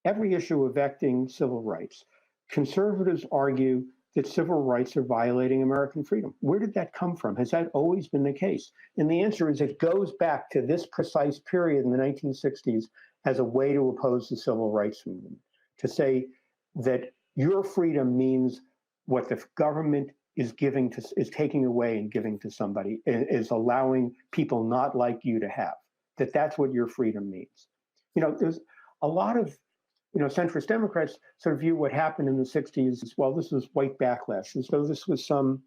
Speaker 19: affecting civil rights, conservatives argue that civil rights are violating American freedom? Where did that come from? Has that always been the case? And the answer is it goes back to this precise period in the 1960s as a way to oppose the civil rights movement, to say that your freedom means what the government is taking away and giving to somebody, is allowing people not like you to have, that's what your freedom means. There's a lot of centrist Democrats sort of view what happened in the 60s as, well, this was white backlash. And so this was some,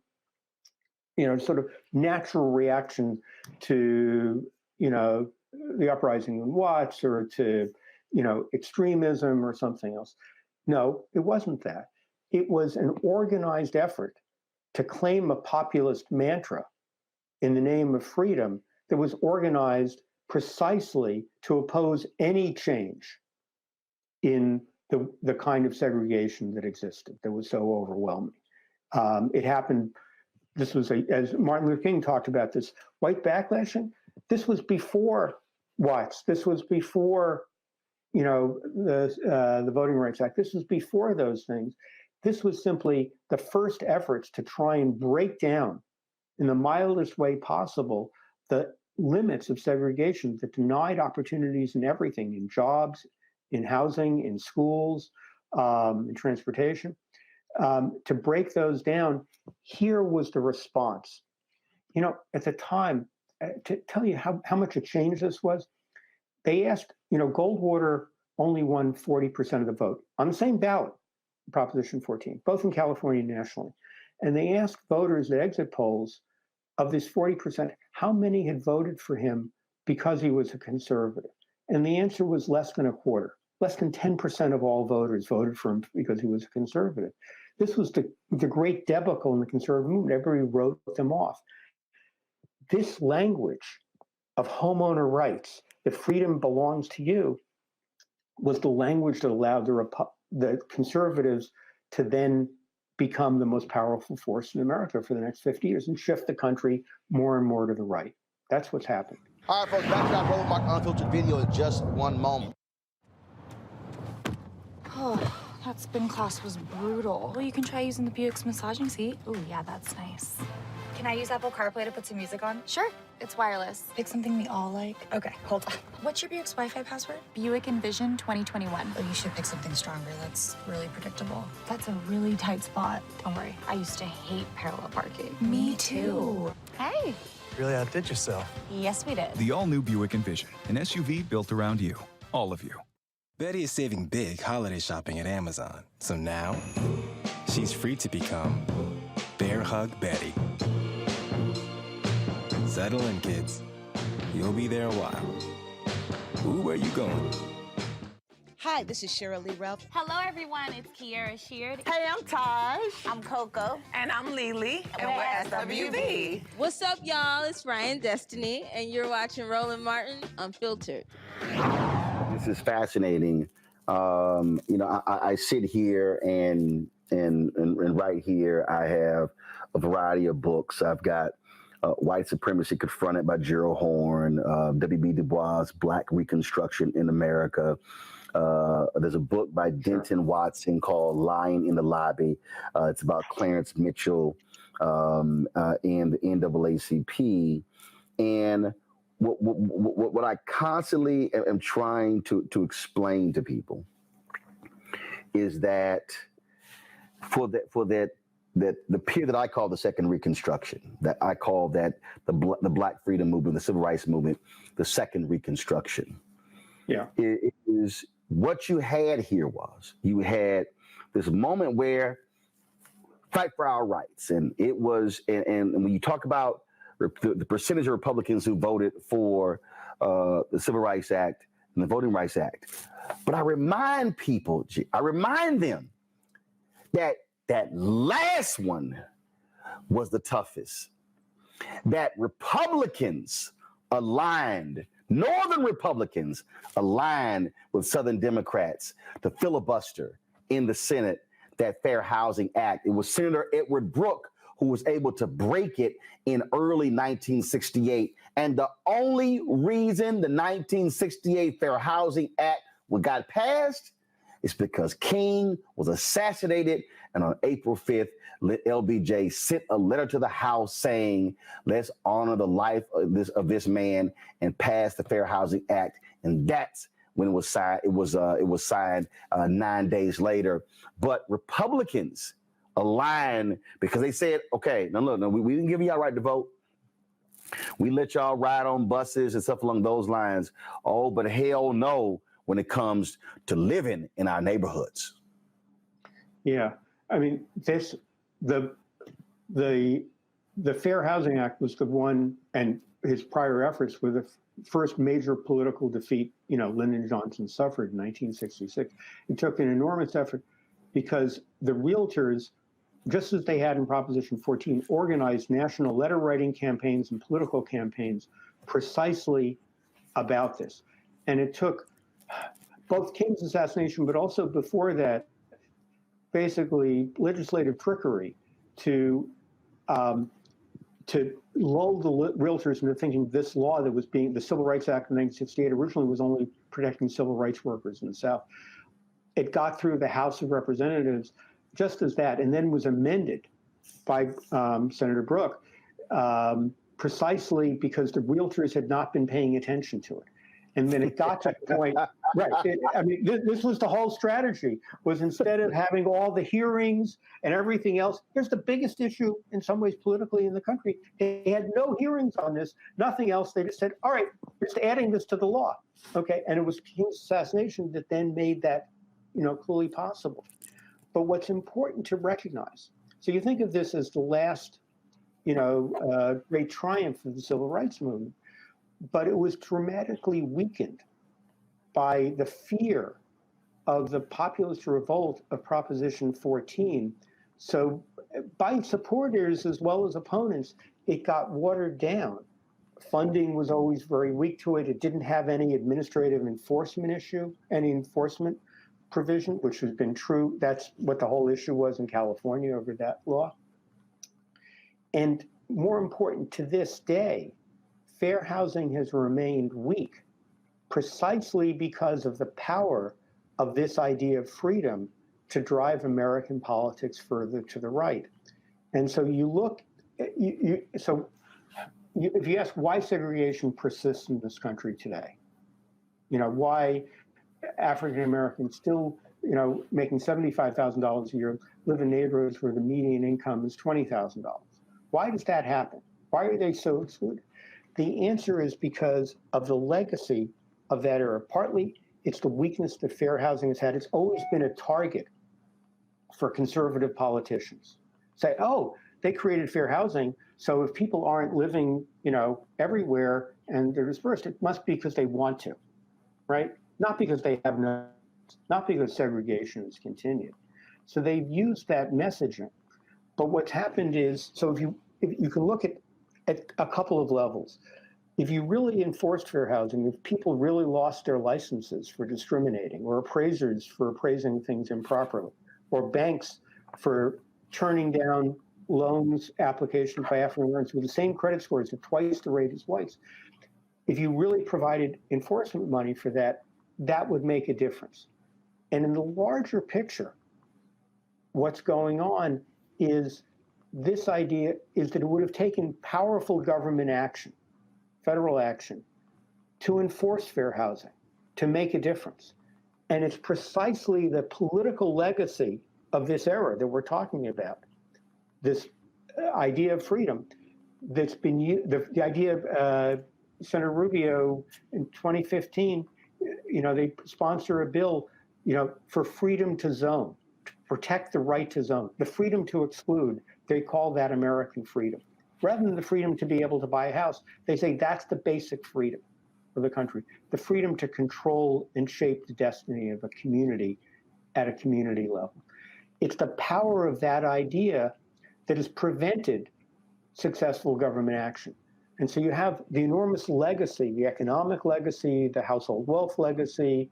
Speaker 19: sort of natural reaction to, the uprising in Watts or to, extremism or something else. No, it wasn't that. It was an organized effort to claim a populist mantra in the name of freedom that was organized precisely to oppose any change in the kind of segregation that existed, that was so overwhelming. It happened, this was, as Martin Luther King talked about this, white backlashing, this was before Watts, this was before, the Voting Rights Act, this was before those things. This was simply the first efforts to try and break down, in the mildest way possible, the limits of segregation that denied opportunities in everything, in jobs, in housing, in schools, in transportation. To break those down, here was the response. At the time, to tell you how much a change this was, they asked, Goldwater only won 40% of the vote on the same ballot, Proposition 14, both in California and nationally. And they asked voters at exit polls, of this 40%, how many had voted for him because he was a conservative? And the answer was less than a quarter. Less than 10% of all voters voted for him because he was a conservative. This was the great debacle in the conservative movement. Everybody wrote them off. This language of homeowner rights, that freedom belongs to you, was the language that allowed the conservatives to then become the most powerful force in America for the next 50 years and shift the country more and more to the right. That's what's happened.
Speaker 1: All right, folks, back to our Roland Martin Unfiltered video in just one moment.
Speaker 11: Oh, that spin class was brutal. Well, you can try using the Buick's massaging seat. Ooh, yeah, that's nice. Can I use Apple CarPlay to put some music on? Sure, it's wireless. Pick something we all like. Okay, hold on. What's your Buick's Wi-Fi password? Buick Envision 2021.
Speaker 20: Oh, you should pick something stronger. That's really predictable.
Speaker 11: That's a really tight spot. Don't worry, I used to hate parallel parking.
Speaker 20: Me too.
Speaker 11: Hey.
Speaker 21: Really outdid yourself.
Speaker 11: Yes, we did.
Speaker 14: The all-new Buick Envision, an SUV built around you, all of you.
Speaker 7: Betty is saving big holiday shopping at Amazon. So now, she's free to become Bear Hug Betty. Settle in, kids. You'll be there a while. Ooh, where you going?
Speaker 22: Hi, this is Cheryl Lee Ralph.
Speaker 23: Hello, everyone. It's Kiera Sheard.
Speaker 22: Hey, I'm Taj.
Speaker 23: I'm Coco.
Speaker 22: And I'm Lily. And we're SWV.
Speaker 17: What's up, y'all? It's Ryan Destiny, and you're watching Roland Martin Unfiltered.
Speaker 1: This is fascinating. I sit here and right here I have a variety of books. I've got White Supremacy Confronted by Gerald Horne, W.B. Du Bois' Black Reconstruction in America. There's a book by Denton Watson called Lying in the Lobby. It's about Clarence Mitchell and the NAACP. And what I constantly am trying to explain to people is that for the period that I call the Second Reconstruction, that I call that the Black Freedom Movement, the Civil Rights Movement, the Second Reconstruction. Yeah, it is what you had here was you had this moment where fight for our rights, and it was and when you talk about the percentage of Republicans who voted for the Civil Rights Act and the Voting Rights Act. But I remind people, I remind them that that last one was the toughest. That Republicans aligned, Northern Republicans aligned with Southern Democrats to filibuster in the Senate that Fair Housing Act. It was Senator Edward Brooke who was able to break it in early 1968. And the only reason the 1968 Fair Housing Act got passed is because King was assassinated. And on April 5th, LBJ sent a letter to the House saying, let's honor the life of this man and pass the Fair Housing Act. And that's when it was signed. It was signed 9 days later. But Republicans aligned because they said, okay, no, we didn't give y'all right to vote. We let y'all ride on buses and stuff along those lines. Oh, but hell no when it comes to living in our neighborhoods.
Speaker 19: Yeah, I mean, the Fair Housing Act was the one, and his prior efforts were the first major political defeat, Lyndon Johnson suffered in 1966. It took an enormous effort because the Realtors, just as they had in Proposition 14, organized national letter writing campaigns and political campaigns precisely about this. And it took both King's assassination, but also before that, basically legislative trickery to lull the realtors into thinking this law that was the Civil Rights Act of 1968 originally was only protecting civil rights workers in the South. It got through the House of Representatives just as that, and then was amended by Senator Brooke precisely because the realtors had not been paying attention to it. And then it got to the point, right? This was the whole strategy, was instead of having all the hearings and everything else, here's the biggest issue in some ways politically in the country. They had no hearings on this, nothing else. They just said, all right, just adding this to the law. Okay, and it was King's assassination that then made that, clearly possible. But what's important to recognize, so you think of this as the last, great triumph of the civil rights movement, but it was dramatically weakened by the fear of the populist revolt of Proposition 14. So by supporters as well as opponents, it got watered down. Funding was always very weak to it. It didn't have any administrative enforcement provision, which has been true. That's what the whole issue was in California over that law. And more important, to this day, fair housing has remained weak precisely because of the power of this idea of freedom to drive American politics further to the right. And so you look, if you ask why segregation persists in this country today, why African Americans still, making $75,000 a year live in neighborhoods where the median income is $20,000. Why does that happen? Why are they so excluded? The answer is because of the legacy of that era. Partly, it's the weakness that fair housing has had. It's always been a target for conservative politicians. Say, oh, they created fair housing, so if people aren't living, everywhere and they're dispersed, it must be because they want to, right? Not because they have no, not because segregation has continued. So they've used that messaging. But what's happened is, so if you can look at a couple of levels. If you really enforced fair housing, if people really lost their licenses for discriminating, or appraisers for appraising things improperly, or banks for turning down loans applications by African Americans with the same credit scores at twice the rate as whites, if you really provided enforcement money for that, that would make a difference. And in the larger picture, what's going on is this idea is that it would have taken powerful government action, federal action, to enforce fair housing, to make a difference. And it's precisely the political legacy of this era that we're talking about, this idea of freedom that's been used, the idea of Senator Rubio in 2015, they sponsor a bill, for freedom to zone, to protect the right to zone, the freedom to exclude. They call that American freedom. Rather than the freedom to be able to buy a house, they say that's the basic freedom of the country, the freedom to control and shape the destiny of a community at a community level. It's the power of that idea that has prevented successful government action. And so you have the enormous legacy, the economic legacy, the household wealth legacy,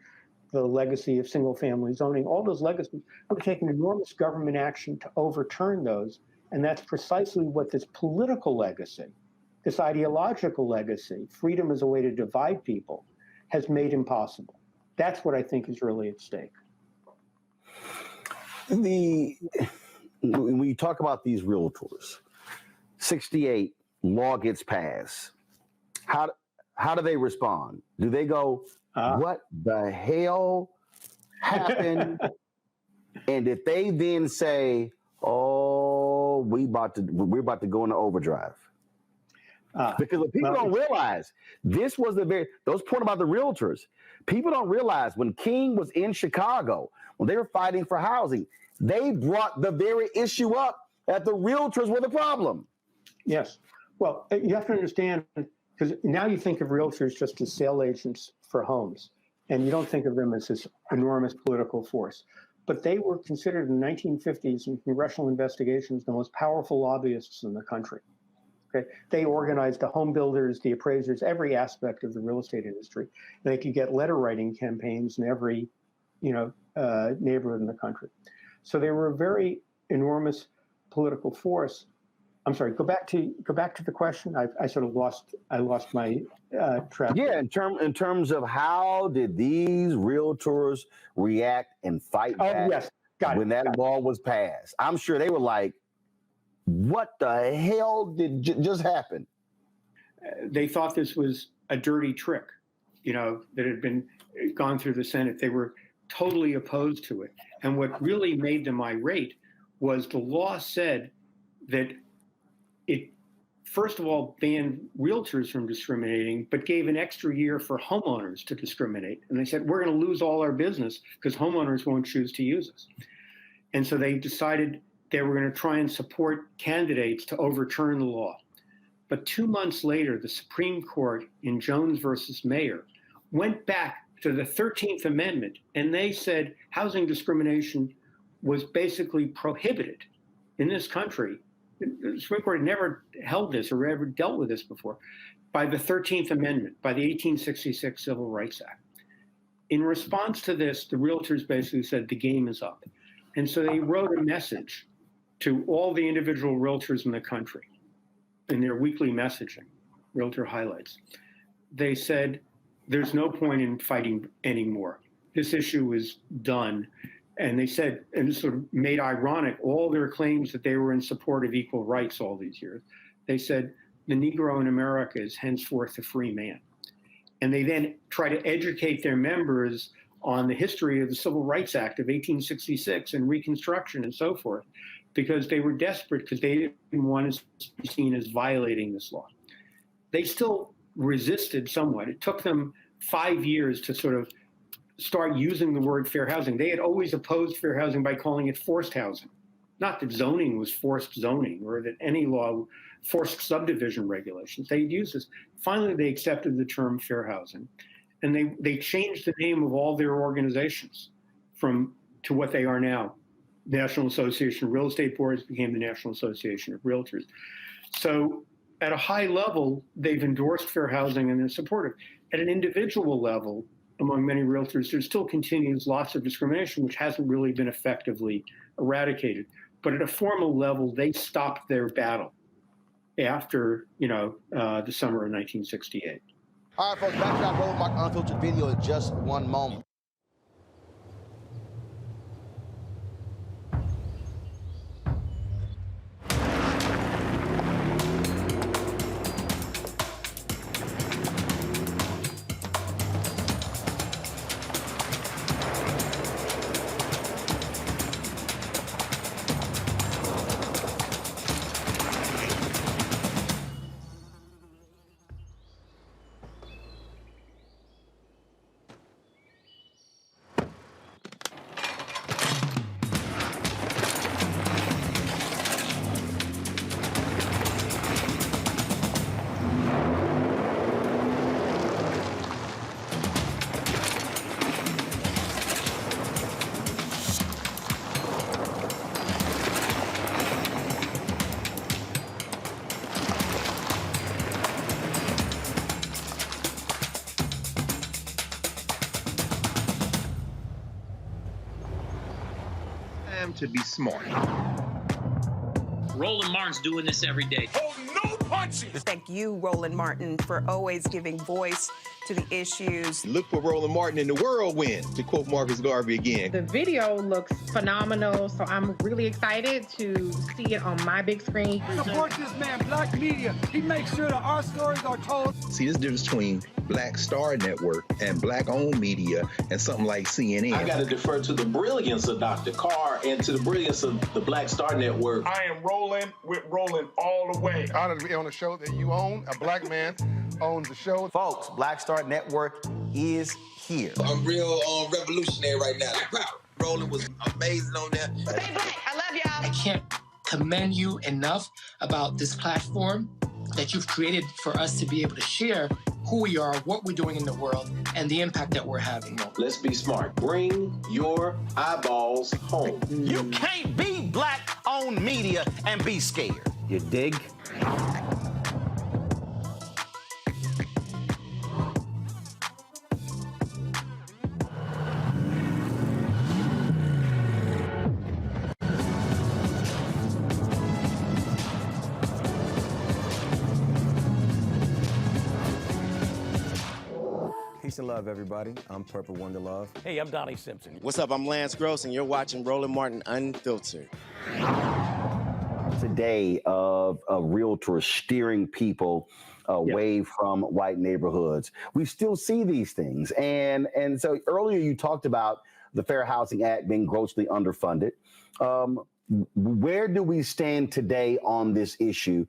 Speaker 19: the legacy of single-family zoning, all those legacies, we're taking enormous government action to overturn those. And that's precisely what this political legacy, this ideological legacy, freedom as a way to divide people, has made impossible. That's what I think is really at stake.
Speaker 1: When you talk about these realtors, 68 law gets passed. How do they respond? Do they go, what the hell happened? And if they then say, oh, we're about to go into overdrive. Because what people don't realize, this was those point about the realtors. People don't realize when King was in Chicago, when they were fighting for housing, they brought the very issue up that the realtors were the problem.
Speaker 19: Yes. Well, you have to understand, because now you think of realtors just as sale agents for homes, and you don't think of them as this enormous political force. But they were considered in the 1950s in congressional investigations the most powerful lobbyists in the country. Okay? They organized the home builders, the appraisers, every aspect of the real estate industry. They could get letter writing campaigns in every, neighborhood in the country. So they were a very enormous political force. I'm sorry. Go back to the question. I sort of lost my track.
Speaker 1: Yeah, in terms of how did these realtors react and fight back when that law was passed? I'm sure they were like, "What the hell did just happen?"
Speaker 19: They thought this was a dirty trick, that had been gone through the Senate. They were totally opposed to it. And what really made them irate was the law said that it, first of all, banned realtors from discriminating, but gave an extra year for homeowners to discriminate. And they said, we're going to lose all our business because homeowners won't choose to use us. And so they decided they were going to try and support candidates to overturn the law. But 2 months later, the Supreme Court in Jones versus Mayer went back to the 13th Amendment, and they said housing discrimination was basically prohibited in this country. The Supreme Court had never held this or ever dealt with this before, by the 13th Amendment, by the 1866 Civil Rights Act. In response to this, the realtors basically said the game is up. And so they wrote a message to all the individual realtors in the country in their weekly messaging, Realtor Highlights. They said, there's no point in fighting anymore. This issue is done. And they said, and this sort of made ironic all their claims that they were in support of equal rights all these years. They said, the Negro in America is henceforth a free man. And they then try to educate their members on the history of the Civil Rights Act of 1866 and Reconstruction and so forth, because they were desperate because they didn't want to be seen as violating this law. They still resisted somewhat. It took them 5 years to sort of start using the word fair housing. They had always opposed fair housing by calling it forced housing. Not that zoning was forced zoning or that any law forced subdivision regulations. They'd use this. Finally, they accepted the term fair housing. And they changed the name of all their organizations to what they are now. National Association of Real Estate Boards became the National Association of Realtors. So at a high level, they've endorsed fair housing and they're supportive. At an individual level, among many realtors, there still continues lots of discrimination, which hasn't really been effectively eradicated. But at a formal level, they stopped their battle after, the summer of 1968.
Speaker 1: All right, folks, back to our Roland Martin Unfiltered video in just one moment.
Speaker 3: to be smart.
Speaker 8: Roland Martin's doing this every day.
Speaker 21: No punches! Thank you, Roland Martin, for always giving voice to the issues.
Speaker 3: Look for Roland Martin in the whirlwind, to quote Marcus Garvey again.
Speaker 24: The video looks phenomenal, so I'm really excited to see it on my big screen.
Speaker 25: Support this man, Black Media. He makes sure that our stories are told.
Speaker 3: See, this difference between Black Star Network and Black-owned media and something like CNN.
Speaker 26: I got to defer to the brilliance of Dr. Carr and to the brilliance of the Black Star Network.
Speaker 21: I am rolling with Roland all the way.
Speaker 27: Honored to be on a show that you own. A Black man owns the show.
Speaker 1: Folks, Black Star Network is here.
Speaker 28: I'm real revolutionary right now. Roland was amazing on there.
Speaker 21: Stay black. I love y'all.
Speaker 29: I can't commend you enough about this platform that you've created for us to be able to share who we are, what we're doing in the world, and the impact that we're having.
Speaker 26: Let's be smart. Bring your eyeballs home.
Speaker 1: You can't be Black-owned media and be scared. You dig?
Speaker 30: Peace and love, everybody. I'm Purple Wonder Love.
Speaker 10: Hey, I'm Donnie Simpson. What's up? I'm Lance Gross, and you're watching Roland Martin Unfiltered.
Speaker 1: Today of realtors steering people away from white neighborhoods. We still see these things. And so earlier you talked about the Fair Housing Act being grossly underfunded. Where do we stand today on this issue?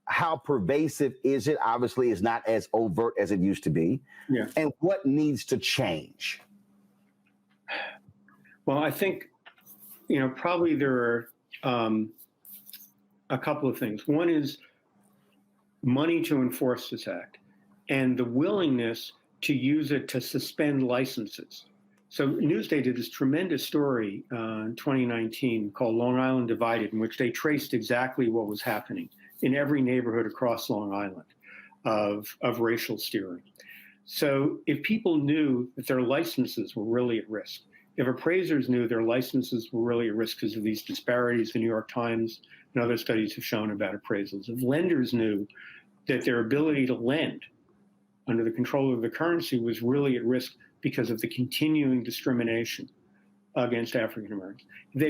Speaker 1: How pervasive is it? Obviously, it's not as overt as it used to be.
Speaker 19: Yeah.
Speaker 1: And what needs to change?
Speaker 19: Well, I think, probably there are a couple of things. One is money to enforce this act and the willingness to use it to suspend licenses. So Newsday did this tremendous story in 2019 called Long Island Divided, in which they traced exactly what was happening in every neighborhood across Long Island of racial steering. So if people knew that their licenses were really at risk, if appraisers knew their licenses were really at risk because of these disparities the New York Times and other studies have shown about appraisals, if lenders knew that their ability to lend under the control of the currency was really at risk because of the continuing discrimination against African Americans, if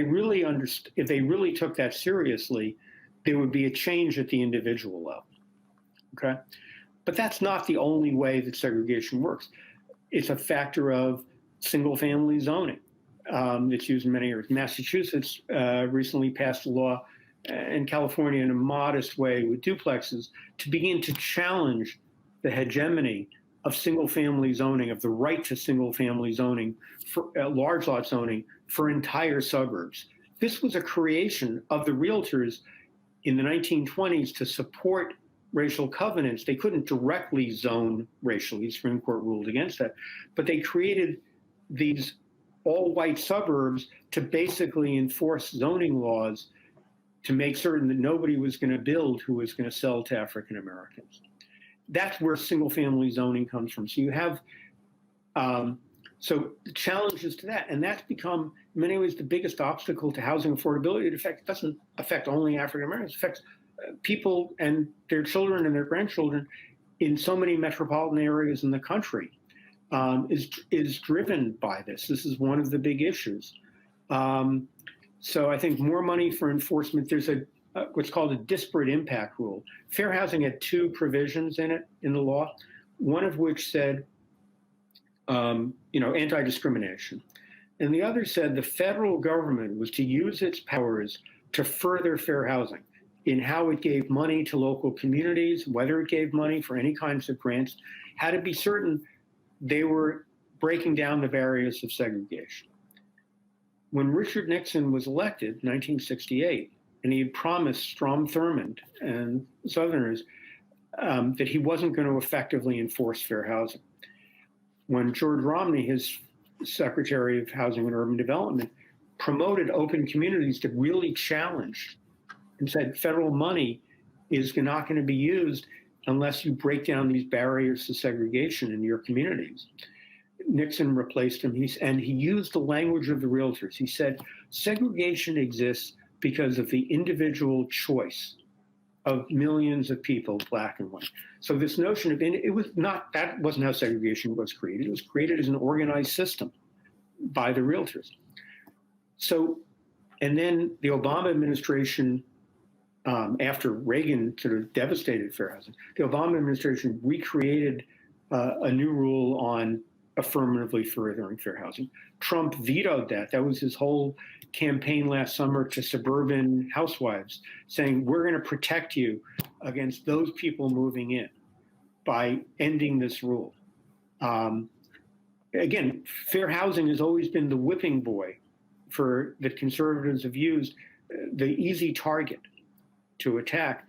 Speaker 19: they really took that seriously, there would be a change at the individual level, okay? But that's not the only way that segregation works. It's a factor of single-family zoning. It's used in many areas. Massachusetts recently passed a law, and California in a modest way with duplexes, to begin to challenge the hegemony of single-family zoning, of the right to single-family zoning, for large lot zoning for entire suburbs. This was a creation of the realtors in the 1920s to support racial covenants. They couldn't directly zone racially. The Supreme Court ruled against that. But they created these all-white suburbs to basically enforce zoning laws to make certain that nobody was going to build who was going to sell to African Americans. That's where single-family zoning comes from. So you have, so the challenges to that, and that's become, in many ways, the biggest obstacle to housing affordability. It doesn't affect only African Americans, it affects people and their children and their grandchildren in so many metropolitan areas in the country, is driven by this. This is one of the big issues. So I think more money for enforcement. There's what's called a disparate impact rule. Fair housing had two provisions in it, in the law, one of which said, anti-discrimination. And the other said the federal government was to use its powers to further fair housing in how it gave money to local communities, whether it gave money for any kinds of grants, had to be certain they were breaking down the barriers of segregation. When Richard Nixon was elected in 1968, and he had promised Strom Thurmond and Southerners that he wasn't going to effectively enforce fair housing. When George Romney, his Secretary of Housing and Urban Development, promoted open communities that really challenged and said federal money is not going to be used unless you break down these barriers to segregation in your communities. Nixon replaced him, and he used the language of the realtors. He said, Segregation exists because of the individual choice of millions of people, black and white. So this notion of, that wasn't how segregation was created. It was created as an organized system by the realtors. So, and then the Obama administration, after Reagan sort of devastated fair housing, the Obama administration recreated a new rule on affirmatively furthering fair housing. Trump vetoed that. That was his whole campaign last summer to suburban housewives, saying, we're going to protect you against those people moving in by ending this rule. Again, fair housing has always been the whipping boy that conservatives have used, the easy target to attack.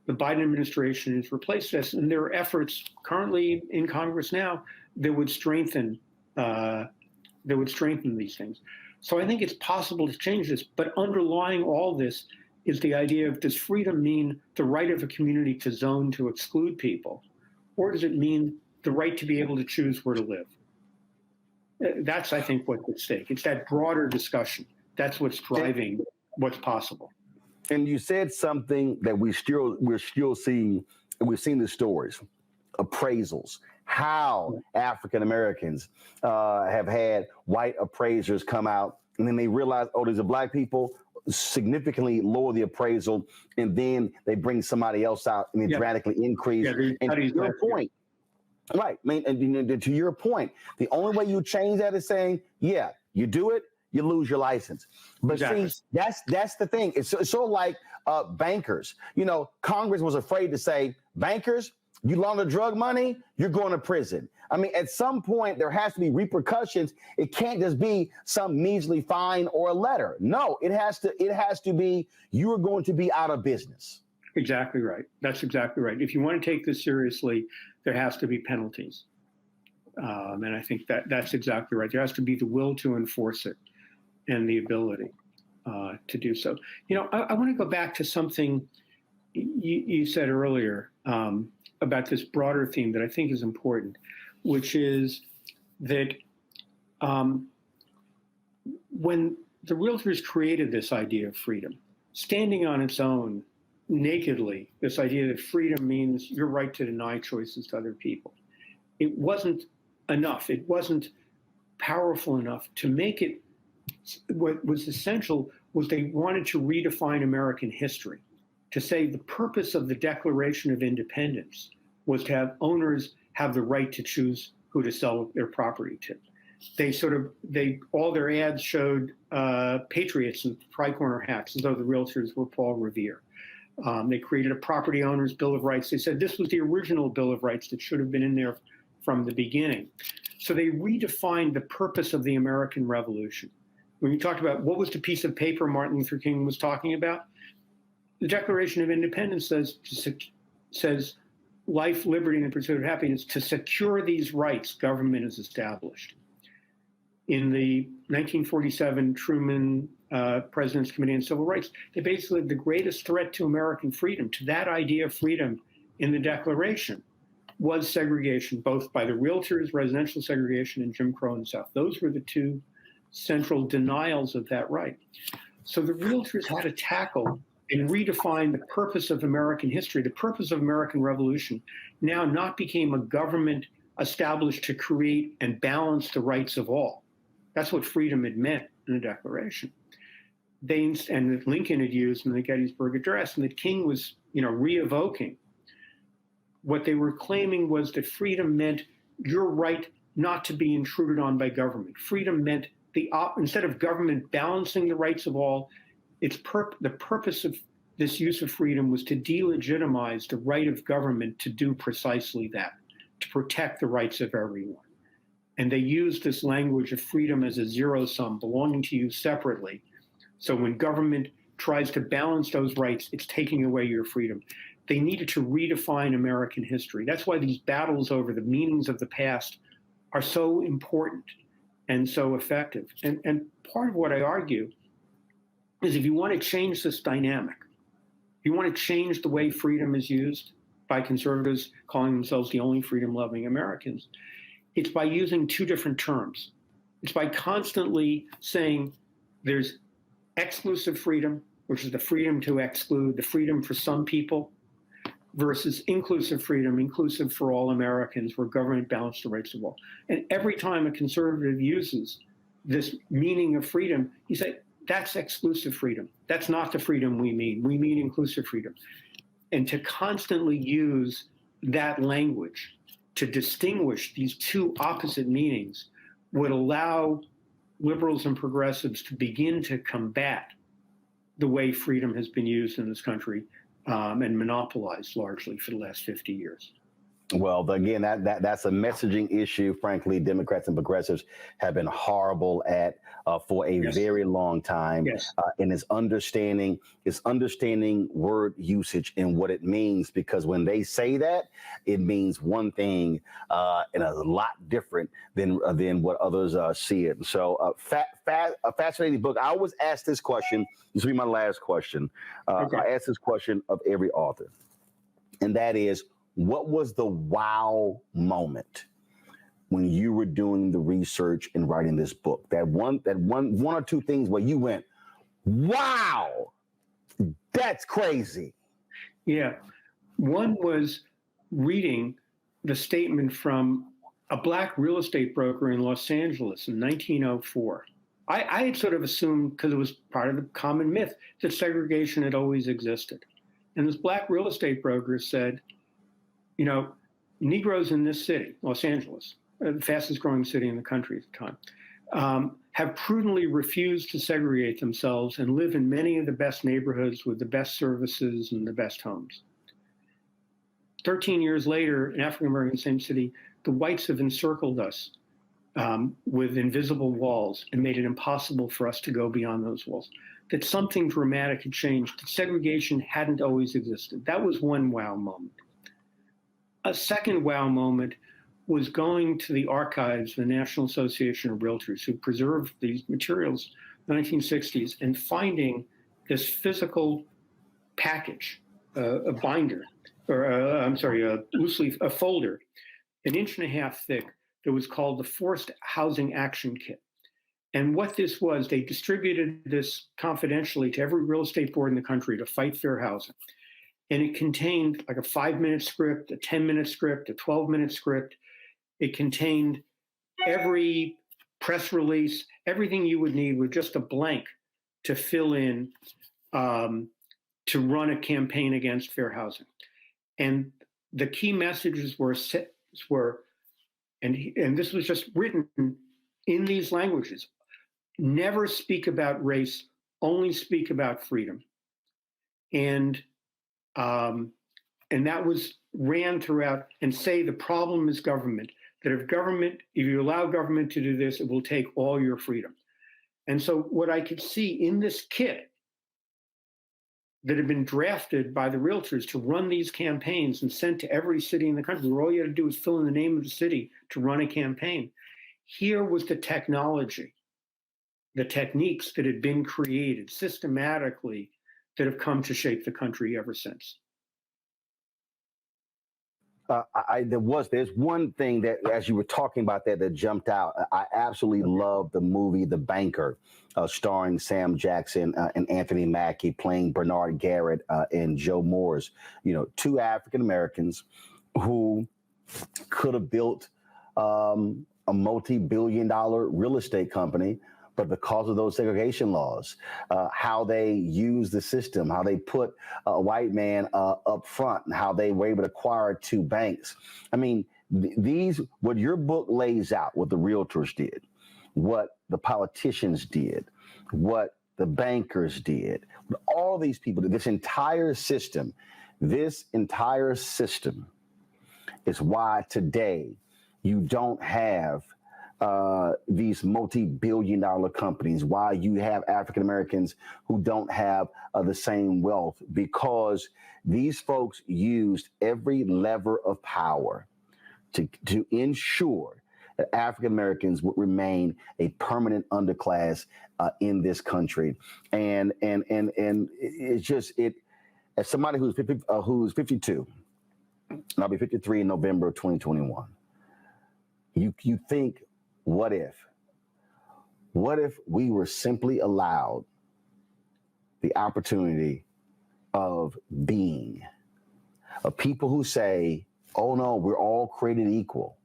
Speaker 19: The Biden administration has replaced this, and there are efforts currently in Congress now that would strengthen these things. So I think it's possible to change this, but underlying all this is the idea of, does freedom mean the right of a community to zone to exclude people, or does it mean the right to be able to choose where to live? That's, I think, what's at stake. It's that broader discussion. That's what's driving what's possible.
Speaker 1: And you said something that we're still seeing, and we've seen the stories, appraisals, how African Americans have had white appraisers come out, and then they realize, oh, these are black people, significantly lower the appraisal, and then they bring somebody else out and they dramatically increase. And to your point, right, I mean, and to your point, the only way you change that is saying, yeah, you do it, you lose your license. But see, that's the thing. It's sort of like bankers. You know, Congress was afraid to say, bankers, you launder drug money, you're going to prison. I mean, at some point, there has to be repercussions. It can't just be some measly fine or a letter. No, it has to be, you are going to be out of business.
Speaker 19: Exactly right. That's exactly right. If you want to take this seriously, there has to be penalties. And I think that's exactly right. There has to be the will to enforce it and the ability to do so. You know, I want to go back to something you said earlier about this broader theme that I think is important, which is that when the Realtors created this idea of freedom, standing on its own, nakedly, this idea that freedom means your right to deny choices to other people, it wasn't enough. It wasn't powerful enough to make it. What was essential was they wanted to redefine American history, to say the purpose of the Declaration of Independence was to have owners have the right to choose who to sell their property to. All their ads showed patriots in tri-corner hats, as though the Realtors were Paul Revere. They created a property owner's Bill of Rights. They said this was the original Bill of Rights that should have been in there from the beginning. So they redefined the purpose of the American Revolution. When you talked about what was the piece of paper Martin Luther King was talking about, the Declaration of Independence says life, liberty, and the pursuit of happiness. To secure these rights, government is established. In the 1947 Truman President's Committee on Civil Rights, they basically, the greatest threat to American freedom, to that idea of freedom in the Declaration, was segregation, both by the Realtors, residential segregation, and Jim Crow in the South. Those were the two central denials of that right. So the Realtors had to tackle and redefine the purpose of American history. The purpose of American Revolution now not became a government established to create and balance the rights of all. That's what freedom had meant in the Declaration. And that Lincoln had used in the Gettysburg Address, and that King was, re-evoking. What they were claiming was that freedom meant your right not to be intruded on by government. Freedom meant instead of government balancing the rights of all, the purpose of this use of freedom was to delegitimize the right of government to do precisely that, to protect the rights of everyone. And they used this language of freedom as a zero sum, belonging to you separately. So when government tries to balance those rights, it's taking away your freedom. They needed to redefine American history. That's why these battles over the meanings of the past are so important and so effective. And part of what I argue is, if you want to change this dynamic, if you want to change the way freedom is used by conservatives calling themselves the only freedom-loving Americans, it's by using two different terms. It's by constantly saying there's exclusive freedom, which is the freedom to exclude, the freedom for some people, versus inclusive freedom, inclusive for all Americans, where government balanced the rights of all. And every time a conservative uses this meaning of freedom, you say, that's exclusive freedom. That's not the freedom we mean. We mean inclusive freedom. And to constantly use that language to distinguish these two opposite meanings would allow liberals and progressives to begin to combat the way freedom has been used in this country and monopolized largely for the last 50 years.
Speaker 1: Well, again, that's a messaging issue. Frankly, Democrats and progressives have been horrible at for a very long time. And it's understanding word usage and what it means, because when they say that, it means one thing and a lot different than what others see it. So a fascinating book. I always ask this question. This will be my last question. I ask this question of every author, and that is, what was the wow moment when you were doing the research and writing this book? That one or two things where you went, wow, that's crazy.
Speaker 19: Yeah. One was reading the statement from a Black real estate broker in Los Angeles in 1904. I had sort of assumed, because it was part of the common myth, that segregation had always existed. And this Black real estate broker said, you know, Negroes in this city, Los Angeles, the fastest growing city in the country at the time, have prudently refused to segregate themselves and live in many of the best neighborhoods with the best services and the best homes. 13 years later, in African American same city, the whites have encircled us with invisible walls and made it impossible for us to go beyond those walls. That something dramatic had changed, that segregation hadn't always existed. That was one wow moment. A second wow moment was going to the archives of the National Association of Realtors, who preserved these materials in the 1960s, and finding this physical package, a binder, or a loose leaf, a folder, 1.5 inches thick, that was called the Forced Housing Action Kit. And what this was, they distributed this confidentially to every real estate board in the country to fight fair housing. And it contained like a 5-minute script, a 10-minute script, a 12-minute script. It contained every press release, everything you would need with just a blank to fill in to run a campaign against fair housing. And the key messages were, and this was just written in these languages: never speak about race, only speak about freedom. And that was ran throughout, and say the problem is government, that if you allow government to do this, it will take all your freedom. And so what I could see in this kit that had been drafted by the realtors to run these campaigns and sent to every city in the country, where all you had to do was fill in the name of the city to run a campaign. Here was the technology, the techniques that had been created systematically that have come to shape the country ever since.
Speaker 1: There's one thing that, as you were talking about that jumped out. I absolutely love the movie The Banker, starring Sam Jackson and Anthony Mackie playing Bernard Garrett and Joe Moores. You know, two African Americans who could have built a multi-billion-dollar real estate company, but because of those segregation laws, how they use the system, how they put a white man up front, and how they were able to acquire two banks. I mean, what your book lays out, what the realtors did, what the politicians did, what the bankers did, what all these people did, this entire system is why today you don't have these multi-billion-dollar companies, why you have African Americans who don't have the same wealth, because these folks used every lever of power to ensure that African Americans would remain a permanent underclass in this country. And it's just, as somebody who's 52, and I'll be 53 in November of 2021, you think, what if we were simply allowed the opportunity of being, of people who say, oh no, we're all created equal.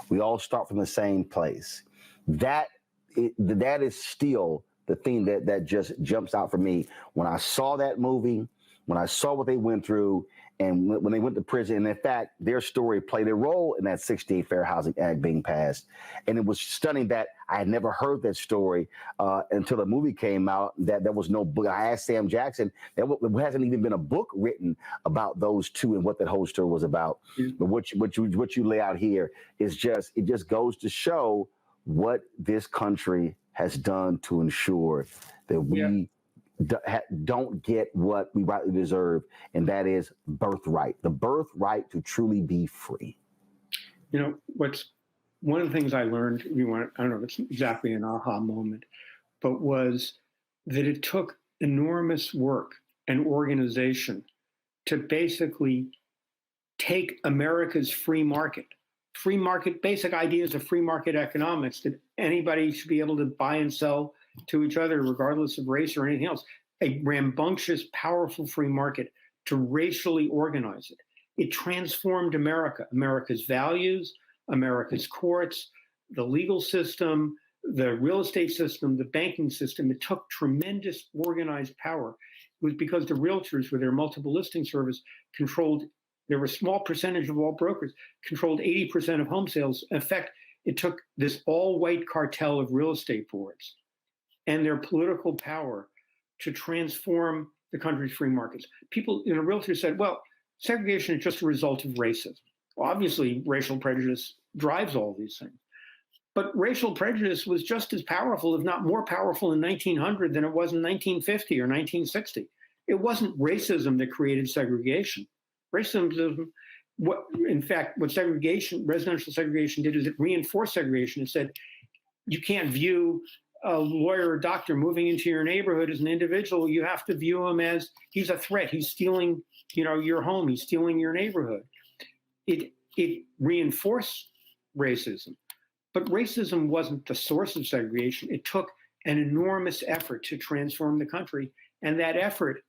Speaker 1: We all start from the same place. That is still the thing that just jumps out for me. When I saw that movie, when I saw what they went through, and when they went to prison, and in fact, their story played a role in that 68 Fair Housing Act being passed. And it was stunning that I had never heard that story until the movie came out. That there was no book. I asked Sam Jackson, there hasn't even been a book written about those two and what that whole story was about. But what you lay out here is it just goes to show what this country has done to ensure that we don't get what we rightly deserve, and that is birthright, the birthright to truly be free.
Speaker 19: You know, one of the things I learned, I don't know if it's exactly an aha moment, but was that it took enormous work and organization to basically take America's free market, basic ideas of free market economics, that anybody should be able to buy and sell to each other, regardless of race or anything else, a rambunctious, powerful free market, to racially organize it. It transformed America, America's values, America's courts, the legal system, the real estate system, the banking system. It took tremendous organized power. It was because the realtors, with their multiple listing service, there were a small percentage of all brokers, controlled 80% of home sales. In fact, it took this all-white cartel of real estate boards and their political power to transform the country's free markets. People, realtors said, well, segregation is just a result of racism. Well, obviously, racial prejudice drives all these things. But racial prejudice was just as powerful, if not more powerful, in 1900 than it was in 1950 or 1960. It wasn't racism that created segregation. Racism, what residential segregation did is it reinforced segregation. It said, you can't view a lawyer or doctor moving into your neighborhood as an individual. You have to view him as he's a threat. He's stealing, your home. He's stealing your neighborhood. It reinforced racism, but racism wasn't the source of segregation. It took an enormous effort to transform the country, and that effort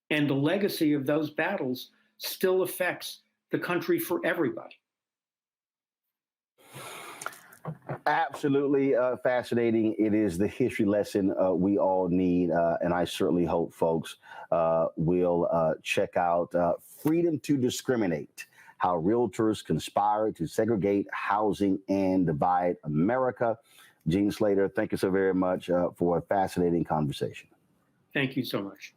Speaker 19: and the legacy of those battles still affects the country for everybody.
Speaker 1: Absolutely fascinating. It is the history lesson we all need, and I certainly hope folks will check out Freedom to Discriminate, How Realtors Conspired to Segregate Housing and Divide America. Gene Slater, thank you so very much for a fascinating conversation.
Speaker 19: Thank you so much.